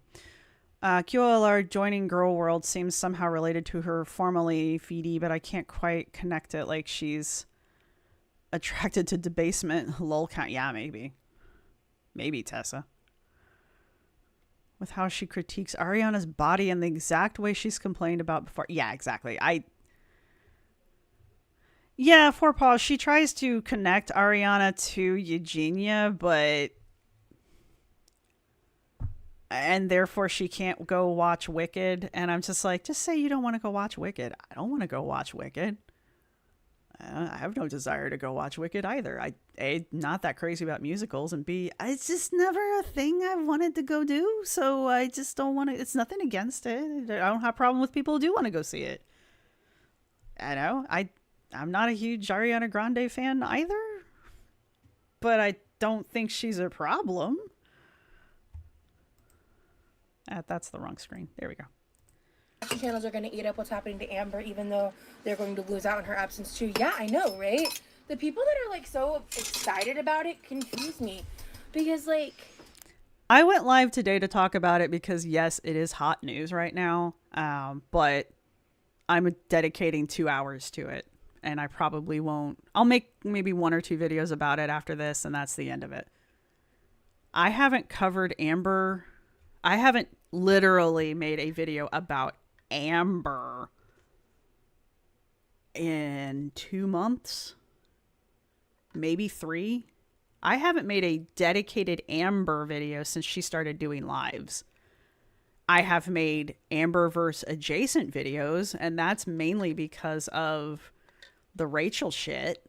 QLR joining Girl World seems somehow related to her formerly feedy, but I can't quite connect it like she's attracted to debasement. Lol count. Yeah, maybe. Maybe, Tessa. With how she critiques Ariana's body in the exact way she's complained about before. Yeah, exactly. Yeah, Forepaws, she tries to connect Ariana to Eugenia, but... And therefore she can't go watch Wicked. And I'm just like, just say you don't want to go watch Wicked. I don't want to go watch Wicked. I have no desire to go watch Wicked either. A, not that crazy about musicals, and B, it's just never a thing I've wanted to go do, so I just don't want to. It's nothing against it. I don't have a problem with people who do want to go see it. I know. I'm not a huge Ariana Grande fan either, but I don't think she's a problem. That's the wrong screen. There we go. Channels are going to eat up what's happening to Amber, even though they're going to lose out in her absence too. Yeah, I know, right? The people that are like so excited about it confuse me, because like I went live today to talk about it because yes, it is hot news right now, but I'm dedicating 2 hours to it, and I probably won't. I'll make maybe 1 or 2 videos about it after this, and that's the end of it. I haven't covered Amber. I haven't literally made a video about Amber in 2 months, maybe 3. I haven't made a dedicated Amber video since she started doing lives. I have made Amberverse adjacent videos, and that's mainly because of the Rachel shit.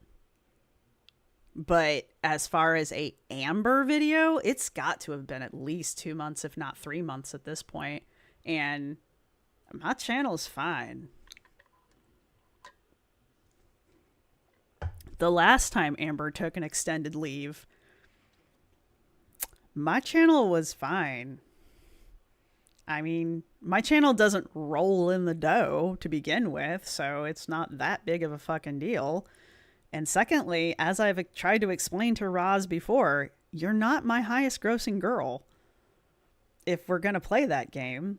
But as far as a Amber video, it's got to have been at least 2 months, if not 3 months at this point. And my channel's fine. The last time Amber took an extended leave, my channel was fine. I mean, my channel doesn't roll in the dough to begin with, so it's not that big of a fucking deal. And secondly, as I've tried to explain to Roz before, you're not my highest grossing girl if we're going to play that game.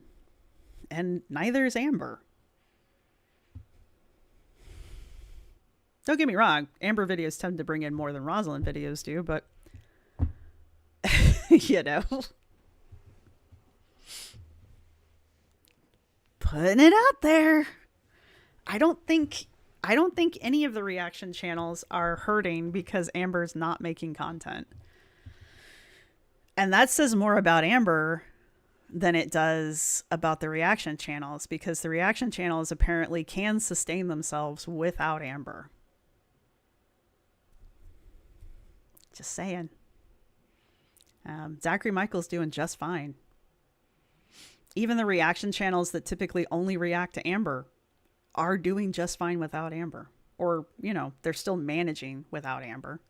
And neither is Amber. Don't get me wrong, Amber videos tend to bring in more than Rosalind videos do, but you know. Putting it out there. I don't think any of the reaction channels are hurting because Amber's not making content. And that says more about Amber than it does about the reaction channels, because the reaction channels apparently can sustain themselves without Amber. Just saying. Zachary Michael's doing just fine. even the reaction channels that typically only react to Amber are doing just fine without Amber. Or, you know, they're still managing without Amber.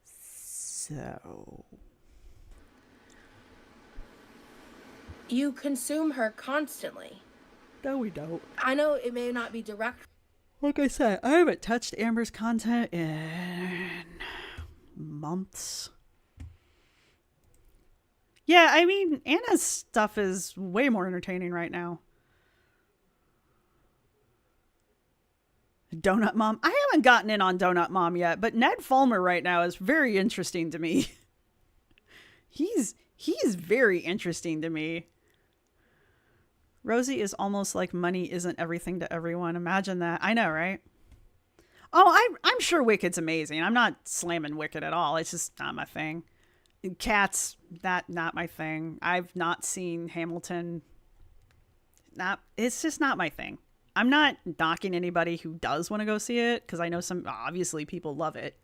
So... You consume her constantly. No, we don't. I know it may not be direct. Like I said, I haven't touched Amber's content in months. Yeah, I mean, Anna's stuff is way more entertaining right now. Donut Mom. I haven't gotten in on Donut Mom yet, but Ned Fulmer right now is very interesting to me. He's very interesting to me. Rosee is almost like money isn't everything to everyone. Imagine that. I know, right? Oh, I'm sure Wicked's amazing. I'm not slamming Wicked at all. It's just not my thing. Cats, not my thing. I've not seen Hamilton. It's just not my thing. I'm not knocking anybody who does want to go see it, because I know some, obviously people love it.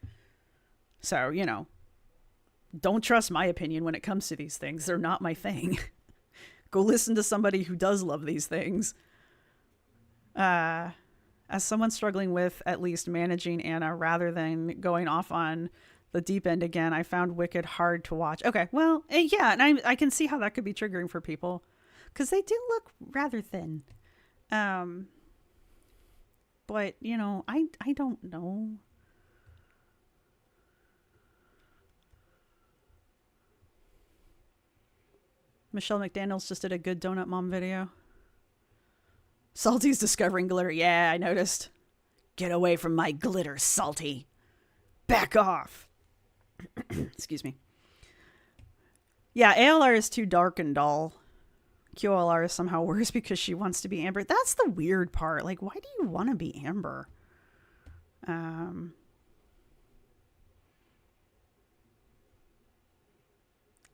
So, you know, don't trust my opinion when it comes to these things. They're not my thing. Go listen to somebody who does love these things. As someone struggling with at least managing Anna rather than going off on the deep end again, I found Wicked hard to watch. Okay, well, yeah, and I can see how that could be triggering for people, because they do look rather thin. But, you know, I don't know. Michelle McDaniels just did a good Donut Mom video. Salty's discovering glitter. Yeah, I noticed. Get away from my glitter, Salty. Back off. Excuse me. Yeah, ALR is too dark and dull. QLR is somehow worse because she wants to be Amber. That's the weird part. Like, why do you want to be Amber?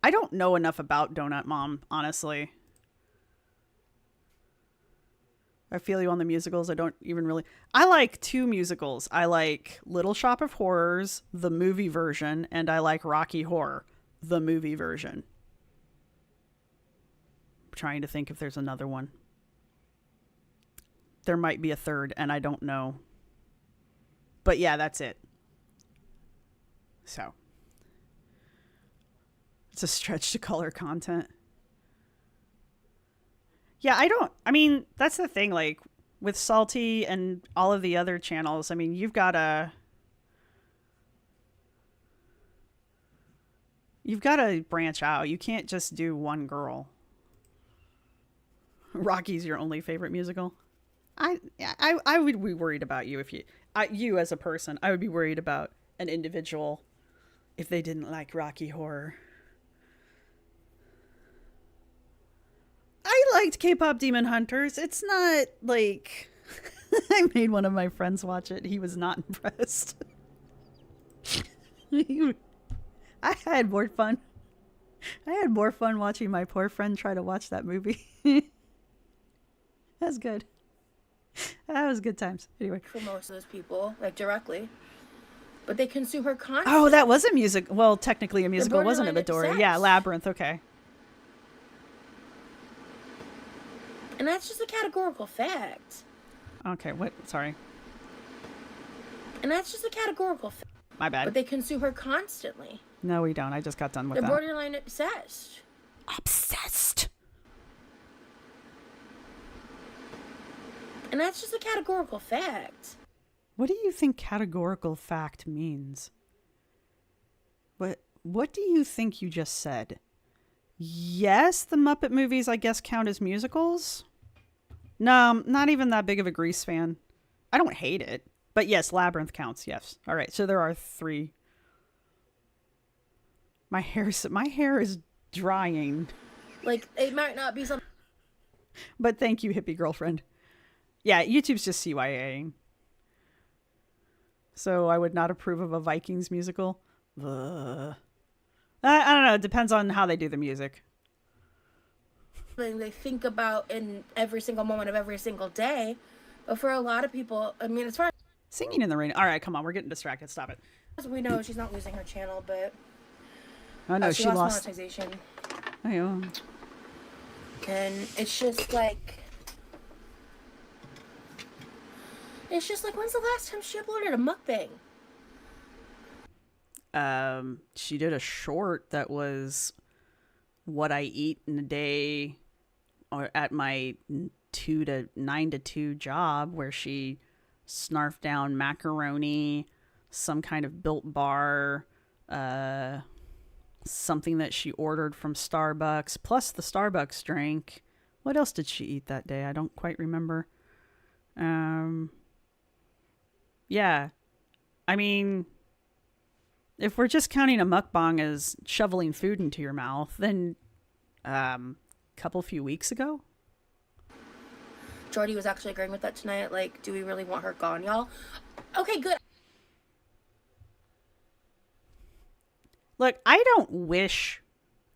I don't know enough about Donut Mom, honestly. I feel you on the musicals. I don't even really... I like two musicals. I like Little Shop of Horrors, the movie version, and I like Rocky Horror, the movie version. I'm trying to think if there's another one. There might be a third, and I don't know. But yeah, that's it. So... it's a stretch to color content. Yeah, I mean, that's the thing, like, with Salty and all of the other channels, I mean, you've got to branch out. You can't just do one girl. Rocky's your only favorite musical? I would be worried about you if you as a person, I would be worried about an individual if they didn't like Rocky Horror. I liked K-pop Demon Hunters. It's not like... I made one of my friends watch it. He was not impressed. I had more fun. I had more fun watching my poor friend try to watch that movie. That's good. That was good times. Anyway. For most of those people, like directly. But they consume her content. Oh, that was a music. Well, technically a musical, wasn't it, Adora? Yeah, Labyrinth. Okay. And that's just a categorical fact. Okay, what? Sorry. And that's just a categorical fact. My bad. But they consume her constantly. No, we don't. I just got done with They're that. borderline obsessed. Obsessed. And that's just a categorical fact. What do you think categorical fact means? What do you think you just said? Yes, the Muppet movies, I guess, count as musicals. No, I'm not even that big of a Grease fan. I don't hate it. But yes, Labyrinth counts, yes. All right, so there are 3. My hair is drying. Like, it might not be something... But thank you, hippie girlfriend. Yeah, YouTube's just CYAing. So I would not approve of a Vikings musical. Ugh. I don't know. It depends on how they do the music. They think about in every single moment of every single day. But for a lot of people, I mean, as far Singing in the Rain. All right, come on. We're getting distracted. Stop it. as we know, she's not losing her channel, but Oh, no, she she lost lost. monetization. Oh, yeah. And it's just like, when's the last time she uploaded a mukbang? She did a short that was what I eat in a day or at my 9 to 2 job, where she snarfed down macaroni, some kind of Built Bar, something that she ordered from Starbucks, plus the Starbucks drink. What else did she eat that day? I don't quite remember. Yeah. I mean, if we're just counting a mukbang as shoveling food into your mouth, then few weeks ago. Jordy was actually agreeing with that tonight. Like, do we really want her gone, y'all? Okay, good. Look, I don't wish,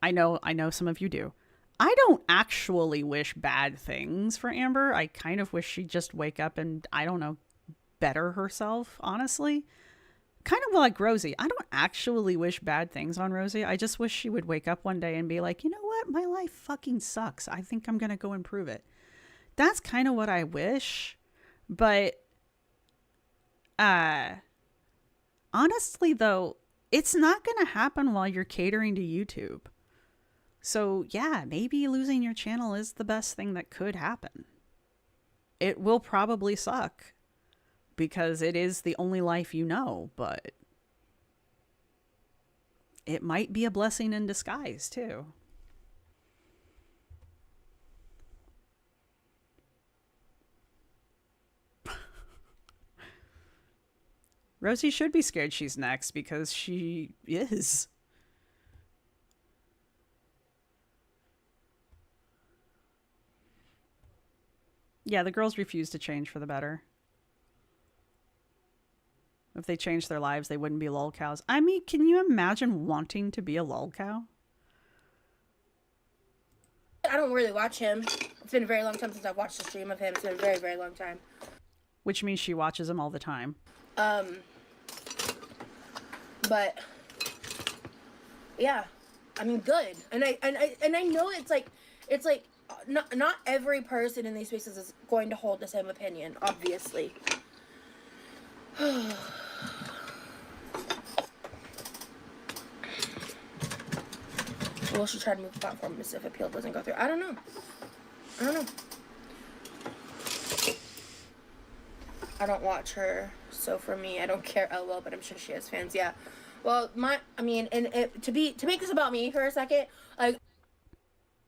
I know some of you do. I don't actually wish bad things for Amber. I kind of wish she'd just wake up and, I don't know, better herself, honestly. Kind of like Rosee. I don't actually wish bad things on Rosee. I just wish she would wake up one day and be like, you know what? My life fucking sucks. I think I'm going to go improve it. That's kind of what I wish. But honestly, though, it's not going to happen while you're catering to YouTube. So, yeah, maybe losing your channel is the best thing that could happen. It will probably suck because it is the only life you know, but it might be a blessing in disguise, too. Rosee should be scared she's next because she is. Yeah, the girls refuse to change for the better. If they changed their lives, they wouldn't be lol cows. I mean, can you imagine wanting to be a lol cow? I don't really watch him. It's been a very long time since I've watched a stream of him. It's been a very, very long time. Which means she watches him all the time. But yeah, I mean, good. And I know it's like not every person in these spaces is going to hold the same opinion, obviously. Will she try to move the platform if appeal doesn't go through? I don't know. I don't watch her, so for me, I don't care. LOL, but I'm sure she has fans. Yeah. Well, to make this about me for a second, like.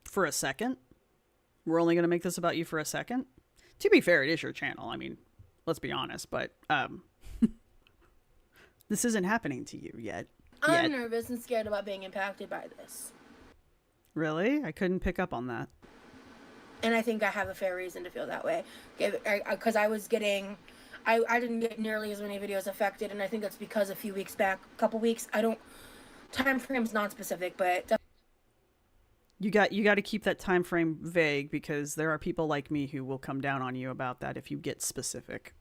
For a second? We're only going to make this about you for a second? To be fair, it is your channel. I mean, let's be honest, but this isn't happening to you yet. I'm nervous and scared about being impacted by this. Really? I couldn't pick up on that. And I think I have a fair reason to feel that way. Because I didn't get nearly as many videos affected, and I think that's because a couple weeks, time frame's non-specific, but... You got to keep that time frame vague because there are people like me who will come down on you about that if you get specific.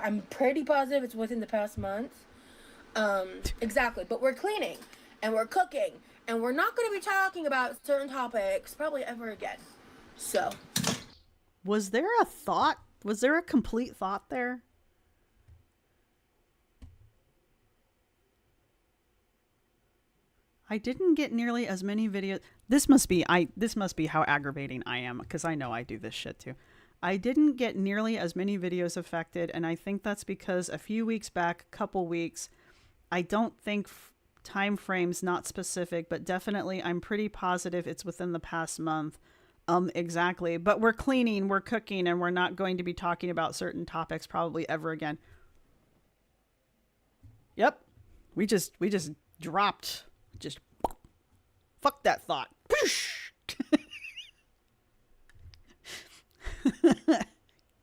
I'm pretty positive it's within the past month. Exactly. But we're cleaning and we're cooking and we're not going to be talking about certain topics probably ever again. So. Was there a thought? Was there a complete thought there? I didn't get nearly as many videos. This must be how aggravating I am because I know I do this shit too. I didn't get nearly as many videos affected, and I think that's because a few weeks back, couple weeks, I don't think time frames, not specific, but definitely I'm pretty positive it's within the past month. Exactly. But we're cleaning, we're cooking, and we're not going to be talking about certain topics probably ever again. Yep. We just dropped. Just fuck that thought.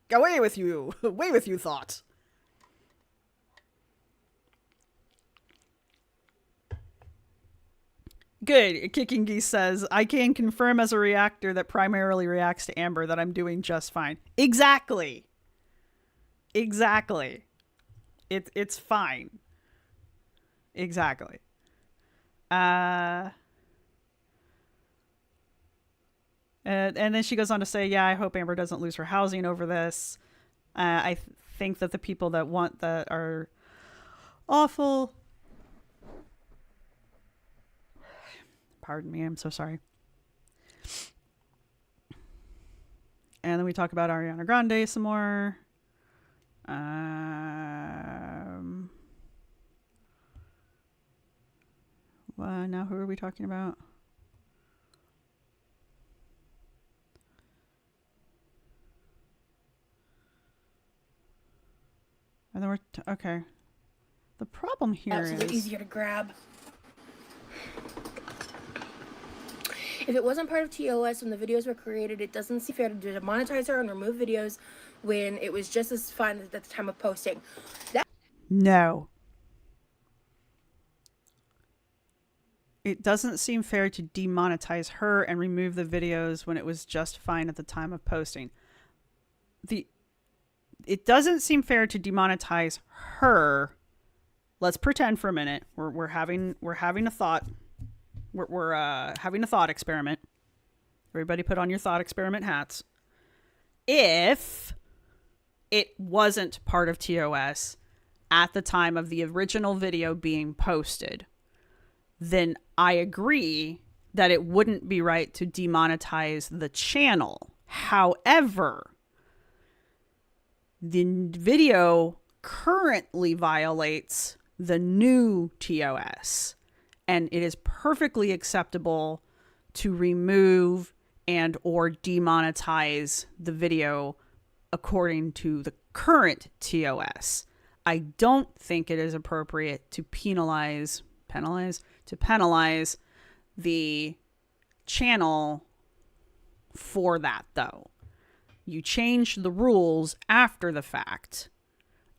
Away with you. Away with you, thought. Good. Kicking Geese says, I can confirm as a reactor that primarily reacts to Amber that I'm doing just fine. Exactly. Exactly. It's fine. Exactly. And then she goes on to say, yeah, I hope Amber doesn't lose her housing over this. I think that the people that want that are awful. Pardon me, I'm so sorry. And then we talk about Ariana Grande some more. Well, now who are we talking about? And then we're okay. The problem here So is they're easier to grab. If it wasn't part of TOS when the videos were created, it doesn't seem fair to demonetize her and remove videos when it was just as fun at the time of posting. no. It doesn't seem fair to demonetize her and remove the videos when it was just fine at the time of posting. It doesn't seem fair to demonetize her. Let's pretend for a minute we're having a thought. We're having a thought experiment. Everybody put on your thought experiment hats. If it wasn't part of TOS at the time of the original video being posted, then I agree that it wouldn't be right to demonetize the channel. However, the video currently violates the new TOS, and it is perfectly acceptable to remove and or demonetize the video according to the current TOS. I don't think it is appropriate to penalize the channel for that, though. You change the rules after the fact.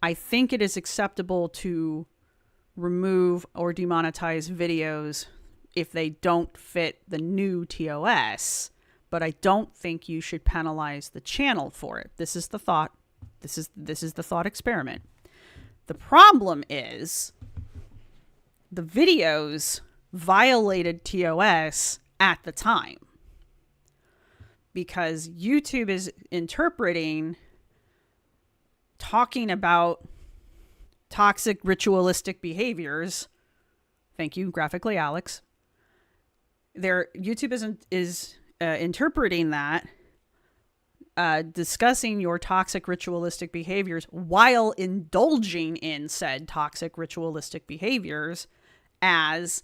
I think it is acceptable to remove or demonetize videos if they don't fit the new TOS, but I don't think you should penalize the channel for it. This is the thought. This is the thought experiment. The problem is the videos violated TOS at the time because YouTube is interpreting talking about toxic ritualistic behaviors. Thank you, Graphically Alex. YouTube is interpreting that discussing your toxic ritualistic behaviors while indulging in said toxic ritualistic behaviors as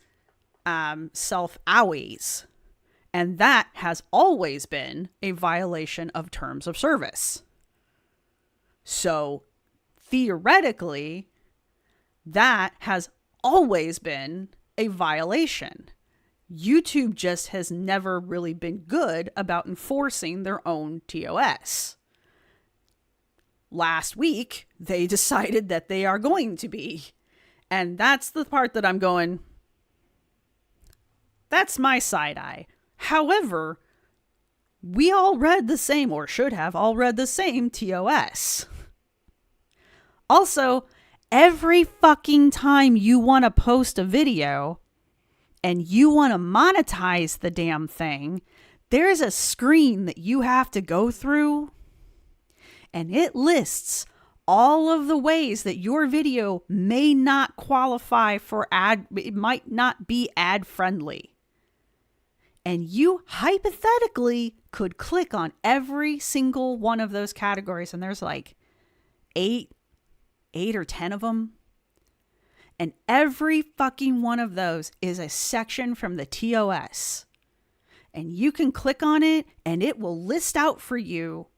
self-owies. And that has always been a violation of terms of service. So theoretically, that has always been a violation. YouTube just has never really been good about enforcing their own TOS. Last week, they decided that they are going to be. And that's the part that I'm going, that's my side eye. However, we all read the same, or should have all read the same TOS. Also, every fucking time you want to post a video and you want to monetize the damn thing, there's a screen that you have to go through, and it lists all of the ways that your video may not qualify for it might not be ad friendly. And you hypothetically could click on every single one of those categories, and there's like eight or 10 of them. And every fucking one of those is a section from the TOS. And you can click on it and it will list out for you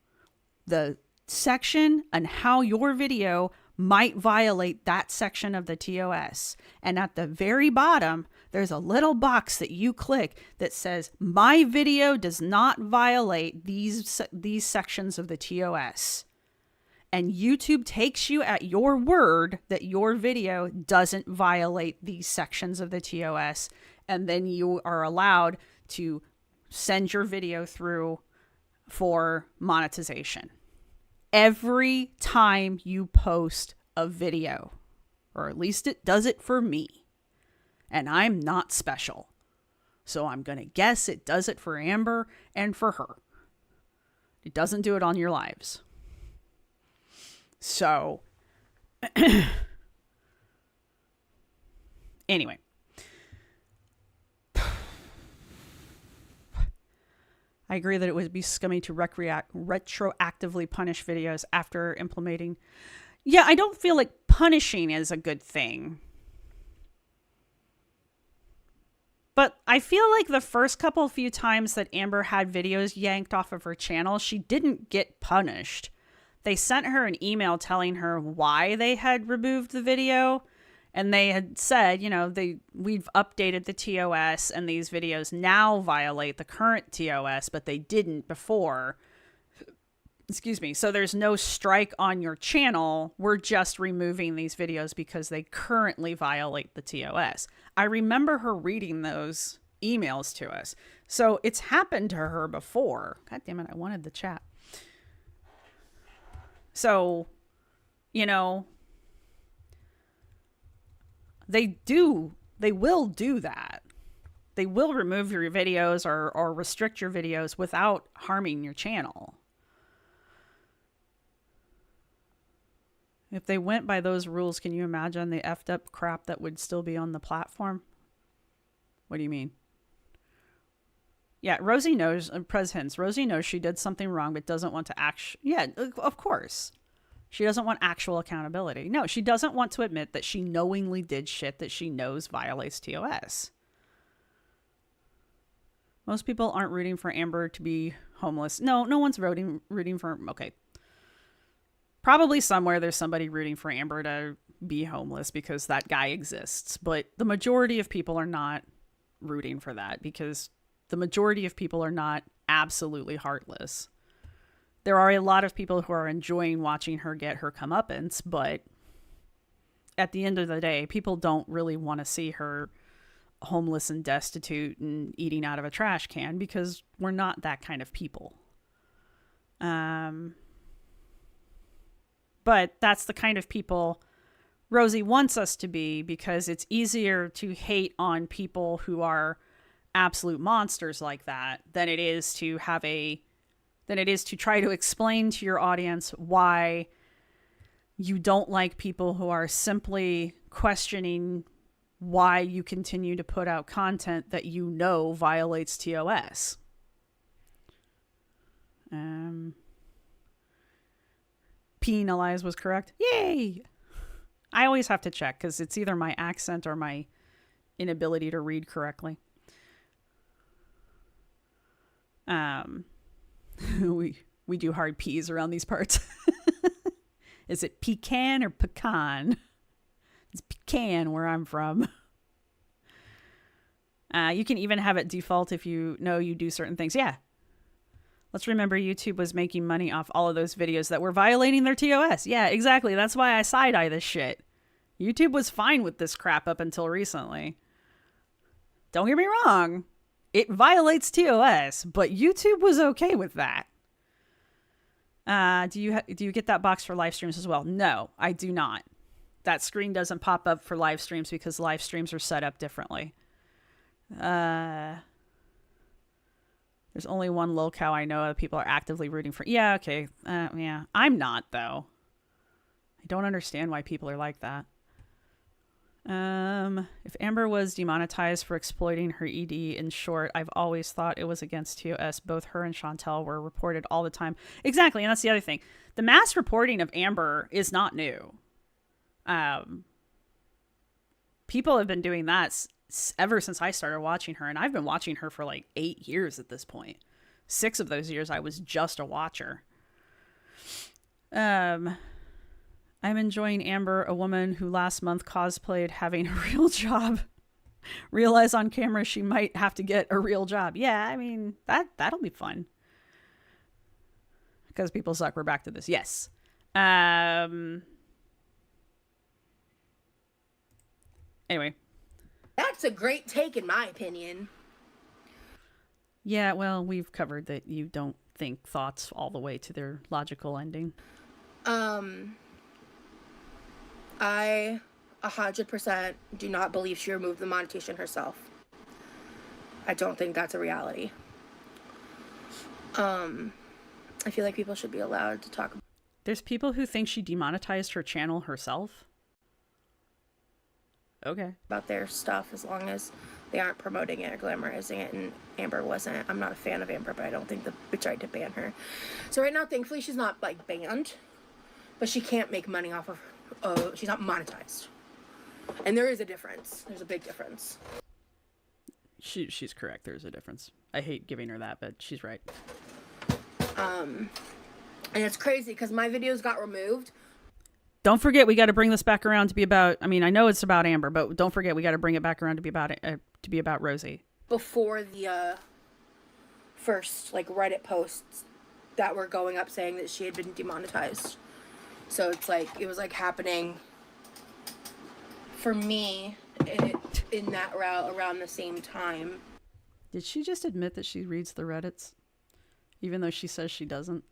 the section and how your video might violate that section of the TOS. And at the very bottom, there's a little box that you click that says, my video does not violate these sections of the TOS. And YouTube takes you at your word that your video doesn't violate these sections of the TOS. And then you are allowed to send your video through for monetization. Every time you post a video, or at least it does it for me. And I'm not special. So I'm going to guess it does it for Amber and for her. It doesn't do it on your lives. So, anyway. I agree that it would be scummy to retroactively punish videos after implementing. Yeah, I don't feel like punishing is a good thing. But I feel like the first few times that Amber had videos yanked off of her channel, she didn't get punished. They sent her an email telling her why they had removed the video. And they had said, you know, we've updated the TOS and these videos now violate the current TOS, but they didn't before. Excuse me. So there's no strike on your channel. We're just removing these videos because they currently violate the TOS. I remember her reading those emails to us. So it's happened to her before. God damn it. I wanted the chat. So, you know, they will do that. They will remove your videos or restrict your videos without harming your channel. If they went by those rules, can you imagine the effed up crap that would still be on the platform? What do you mean? Yeah, Rosee knows, Rosee knows she did something wrong, but doesn't want to yeah, of course. She doesn't want actual accountability. No, she doesn't want to admit that she knowingly did shit that she knows violates TOS. Most people aren't rooting for Amber to be homeless. No one's rooting for... Okay. Probably somewhere there's somebody rooting for Amber to be homeless because that guy exists. But the majority of people are not rooting for that because the majority of people are not absolutely heartless. There are a lot of people who are enjoying watching her get her comeuppance, but at the end of the day, people don't really want to see her homeless and destitute and eating out of a trash can because we're not that kind of people. But that's the kind of people Rosee wants us to be because it's easier to hate on people who are absolute monsters like that than it is to try to explain to your audience why you don't like people who are simply questioning why you continue to put out content that you know violates TOS. Penalize was correct. Yay! I always have to check because it's either my accent or my inability to read correctly. We do hard P's around these parts. Is it pecan or pecan? It's pecan where I'm from. You can even have it default if you know you do certain things. Yeah. Let's remember YouTube was making money off all of those videos that were violating their TOS. Yeah, exactly. That's why I side-eye this shit. YouTube was fine with this crap up until recently. Don't get me wrong. It violates TOS, but YouTube was okay with that. Do you get that box for live streams as well? No, I do not. That screen doesn't pop up for live streams because live streams are set up differently. There's only one lolcow I know that people are actively rooting for. Yeah, okay. Yeah, I'm not though. I don't understand why people are like that. If Amber was demonetized for exploiting her ED in short, I've always thought it was against TOS. Both her and Chantel were reported all the time. Exactly, and that's the other thing. The mass reporting of Amber is not new. People have been doing that ever since I started watching her, and I've been watching her for like 8 years at this point. 6 of those years I was just a watcher. I'm enjoying Amber, a woman who last month cosplayed having a real job. Realize on camera she might have to get a real job. Yeah, I mean, that'll be fun. Because people suck, we're back to this. Yes. Anyway. That's a great take, in my opinion. Yeah, well, we've covered that you don't think thoughts all the way to their logical ending. I 100% do not believe she removed the monetization herself. I don't think that's a reality. I feel like people should be allowed to talk There's people who think she demonetized her channel herself. Okay. about their stuff as long as they aren't promoting it or glamorizing it, and Amber wasn't. I'm not a fan of Amber, but I don't think the bitch tried to ban her. So right now, thankfully, she's not like banned, but she can't make money off of, she's not monetized. And there is a difference. There's a big difference. She's correct. There's a difference. I hate giving her that, but she's right. And it's crazy because my videos got removed. Don't forget, we got to bring this back around to be about. I mean, I know it's about Amber, but don't forget, we got to bring it back around to be about Rosee. Before the first like Reddit posts that were going up saying that she had been demonetized. So it's like it was like happening for me in that route around the same time. Did she just admit that she reads the Reddits, even though she says she doesn't?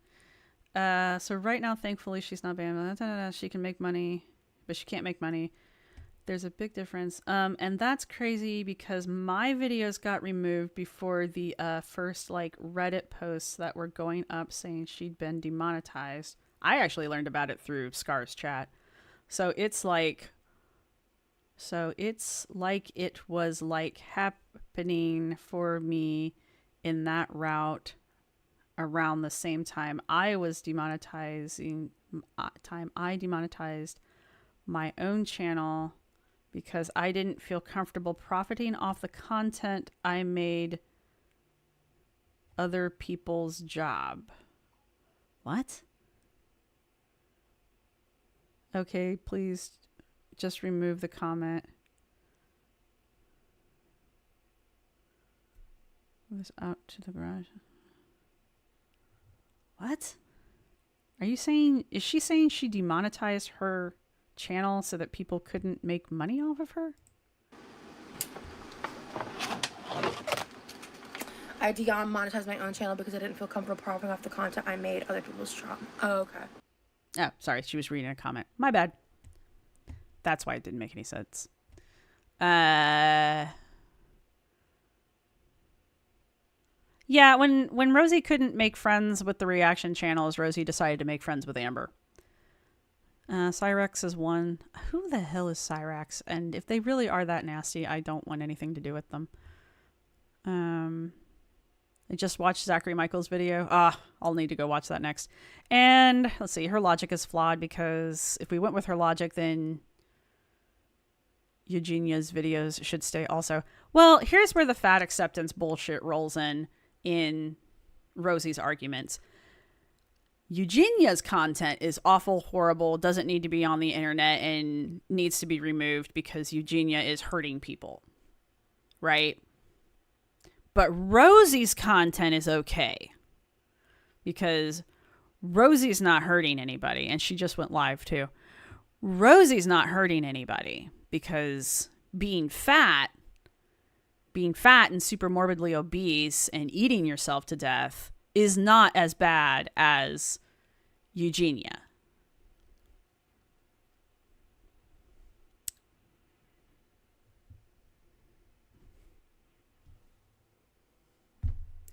So right now, thankfully, she's not banned. She can make money, but she can't make money. There's a big difference. And that's crazy because my videos got removed before the first like Reddit posts that were going up saying she'd been demonetized. I actually learned about it through Scar's chat. So it's like it was like happening for me in that route around the same time I was demonetizing I demonetized my own channel because I didn't feel comfortable profiting off the content I made other people's job. What? Okay, please just remove the comment. This out to the garage. What? Are you saying, is she saying she demonetized her channel so that people couldn't make money off of her? I demonetized my own channel because I didn't feel comfortable profiting off the content I made other people's job. Oh, okay. Oh, sorry. She was reading a comment. My bad. That's why it didn't make any sense. Yeah, when Rosee couldn't make friends with the reaction channels, Rosee decided to make friends with Amber. Cyrex is one. Who the hell is Cyrex? And if they really are that nasty, I don't want anything to do with them. I just watched Zachary Michael's video. I'll need to go watch that next. And let's see, her logic is flawed because if we went with her logic, then Eugenia's videos should stay also. Well, here's where the fat acceptance bullshit rolls in Rosee's arguments. Eugenia's content is awful, horrible, doesn't need to be on the internet, and needs to be removed because Eugenia is hurting people. Right? But Rosee's content is okay because Rosee's not hurting anybody, and she just went live too. Rosee's not hurting anybody because being fat and super morbidly obese and eating yourself to death is not as bad as Eugenia.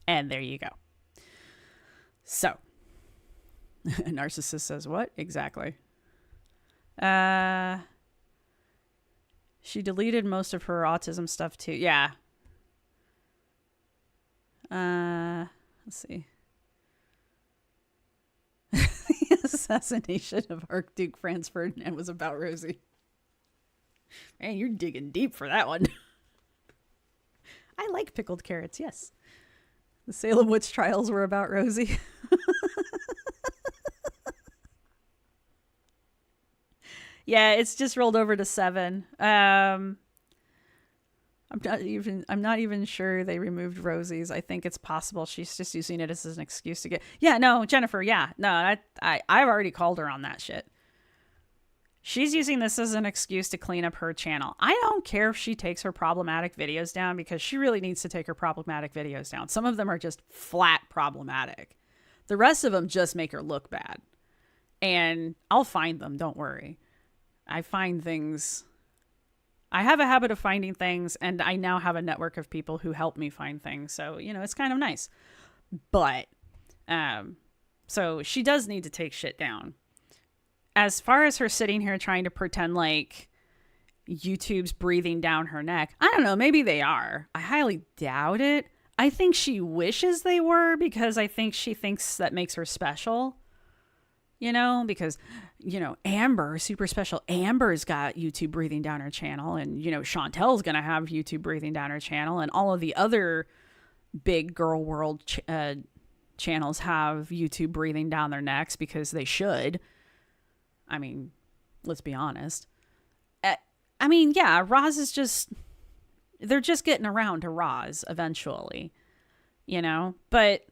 And there you go. So, a narcissist says what? Exactly. She deleted most of her autism stuff too. Yeah. Let's see. The assassination of Archduke Franz Ferdinand was about Rosee. Man, you're digging deep for that one. I like pickled carrots, yes. The Salem witch trials were about Rosee. Yeah, it's just rolled over to 7. I'm not even sure they removed Rosee's. I think it's possible she's just using it as an excuse to get. Yeah, no, Jennifer. Yeah, no, I've already called her on that shit. She's using this as an excuse to clean up her channel. I don't care if she takes her problematic videos down because she really needs to take her problematic videos down. Some of them are just flat problematic. The rest of them just make her look bad. And I'll find them, don't worry. I find things I have a habit of finding things, and I now have a network of people who help me find things. So, you know, it's kind of nice. But, so she does need to take shit down. As far as her sitting here trying to pretend like YouTube's breathing down her neck, I don't know, maybe they are. I highly doubt it. I think she wishes they were, because I think she thinks that makes her special. You know, because, you know, Amber, super special. Amber's got YouTube breathing down her channel, and, you know, Chantel's going to have YouTube breathing down her channel, and all of the other big girl world channels have YouTube breathing down their necks because they should. I mean, let's be honest. I mean, yeah, Roz is just, they're just getting around to Roz eventually, you know, but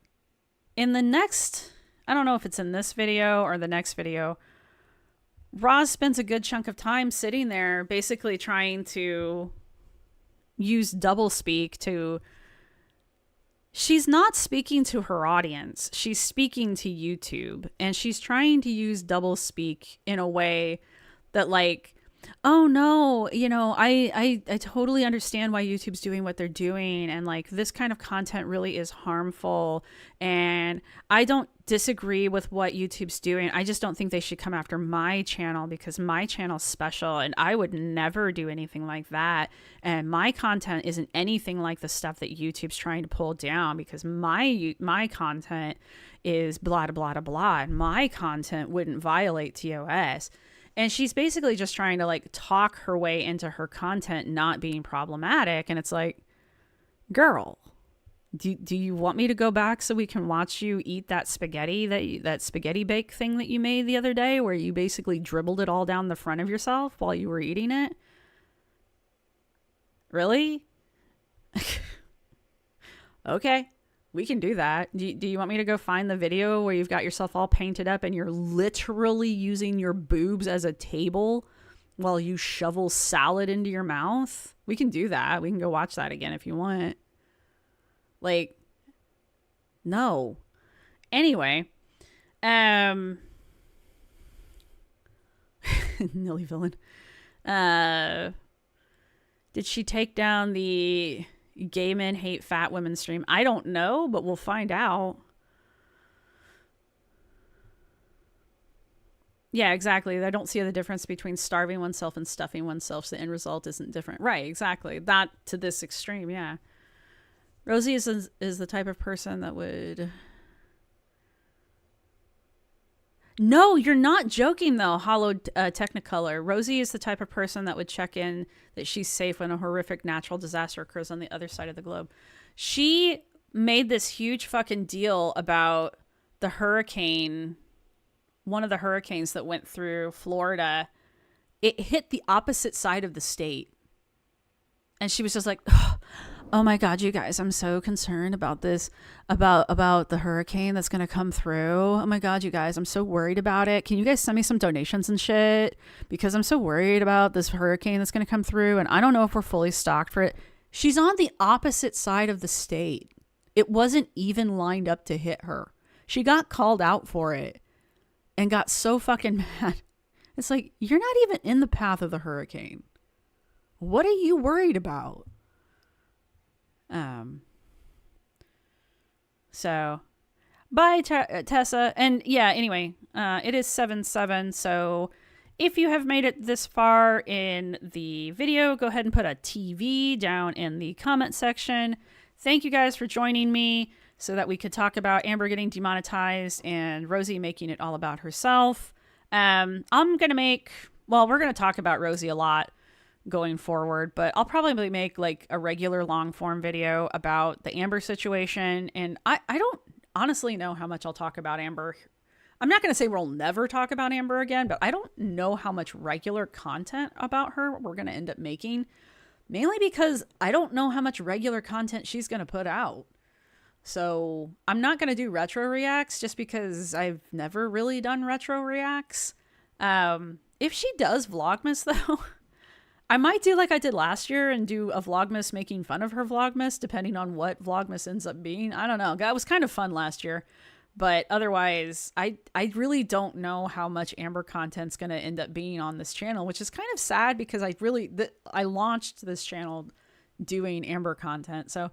in the next, I don't know if it's in this video or the next video, Roz spends a good chunk of time sitting there basically trying to use doublespeak to, she's not speaking to her audience. She's speaking to YouTube, and she's trying to use doublespeak in a way that, like, oh no, you know, I totally understand why YouTube's doing what they're doing, and like this kind of content really is harmful, and I don't disagree with what YouTube's doing. I just don't think they should come after my channel because my channel's special and I would never do anything like that, and my content isn't anything like the stuff that YouTube's trying to pull down, because my content is blah blah blah blah, and my content wouldn't violate TOS. And she's basically just trying to like talk her way into her content not being problematic. And it's like, girl, do you want me to go back so we can watch you eat that spaghetti, that spaghetti bake thing that you made the other day where you basically dribbled it all down the front of yourself while you were eating it? Really? Okay. We can do that. Do you want me to go find the video where you've got yourself all painted up and you're literally using your boobs as a table while you shovel salad into your mouth? We can do that. We can go watch that again if you want. Like, no. Anyway, Nilly villain. Did she take down the gay men hate fat women stream? I don't know, but we'll find out. Yeah, exactly. I don't see the difference between starving oneself and stuffing oneself, so the end result isn't different. Right, exactly. That to this extreme, yeah. Rosee is the type of person that would... No, you're not joking though, Hollow Technicolor. Rosee is the type of person that would check in that she's safe when a horrific natural disaster occurs on the other side of the globe. She made this huge fucking deal about the hurricane, one of the hurricanes that went through Florida. It hit the opposite side of the state. And she was just like, oh my God, you guys, I'm so concerned about this, about the hurricane that's going to come through. Oh my God, you guys, I'm so worried about it. Can you guys send me some donations and shit? Because I'm so worried about this hurricane that's going to come through, and I don't know if we're fully stocked for it. She's on the opposite side of the state. It wasn't even lined up to hit her. She got called out for it and got so fucking mad. It's like, you're not even in the path of the hurricane. What are you worried about? So bye, Tessa. And yeah, anyway, it is 7/7. So if you have made it this far in the video, go ahead and put a TV down in the comment section. Thank you guys for joining me so that we could talk about Amber getting demonetized and Rosee making it all about herself. We're going to talk about Rosee a lot going forward, but I'll probably make like a regular long form video about the Amber situation. And I don't honestly know how much I'll talk about Amber. I'm not going to say we'll never talk about Amber again, but I don't know how much regular content about her we're going to end up making, mainly because I don't know how much regular content she's going to put out. So I'm not going to do retro reacts just because I've never really done retro reacts. If she does Vlogmas though, I might do like I did last year and do a Vlogmas making fun of her Vlogmas, depending on what Vlogmas ends up being. I don't know. That was kind of fun last year. But otherwise, I really don't know how much Amber content's going to end up being on this channel, which is kind of sad because I launched this channel doing Amber content. So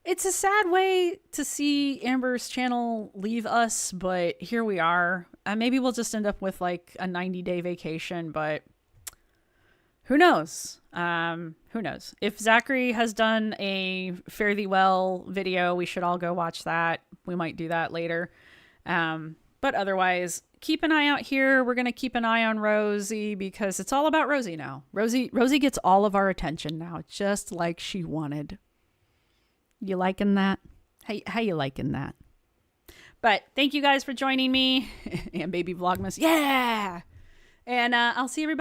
it's a sad way to see Amber's channel leave us, but here we are. Maybe we'll just end up with like a 90-day vacation, but who knows? Who knows? If Zachary has done a Fare Thee Well video, we should all go watch that. We might do that later. But otherwise, keep an eye out here. We're going to keep an eye on Rosee because it's all about Rosee now. Rosee gets all of our attention now, just like she wanted. You liking that? How you liking that? But thank you guys for joining me and baby Vlogmass. Yeah. And I'll see everybody.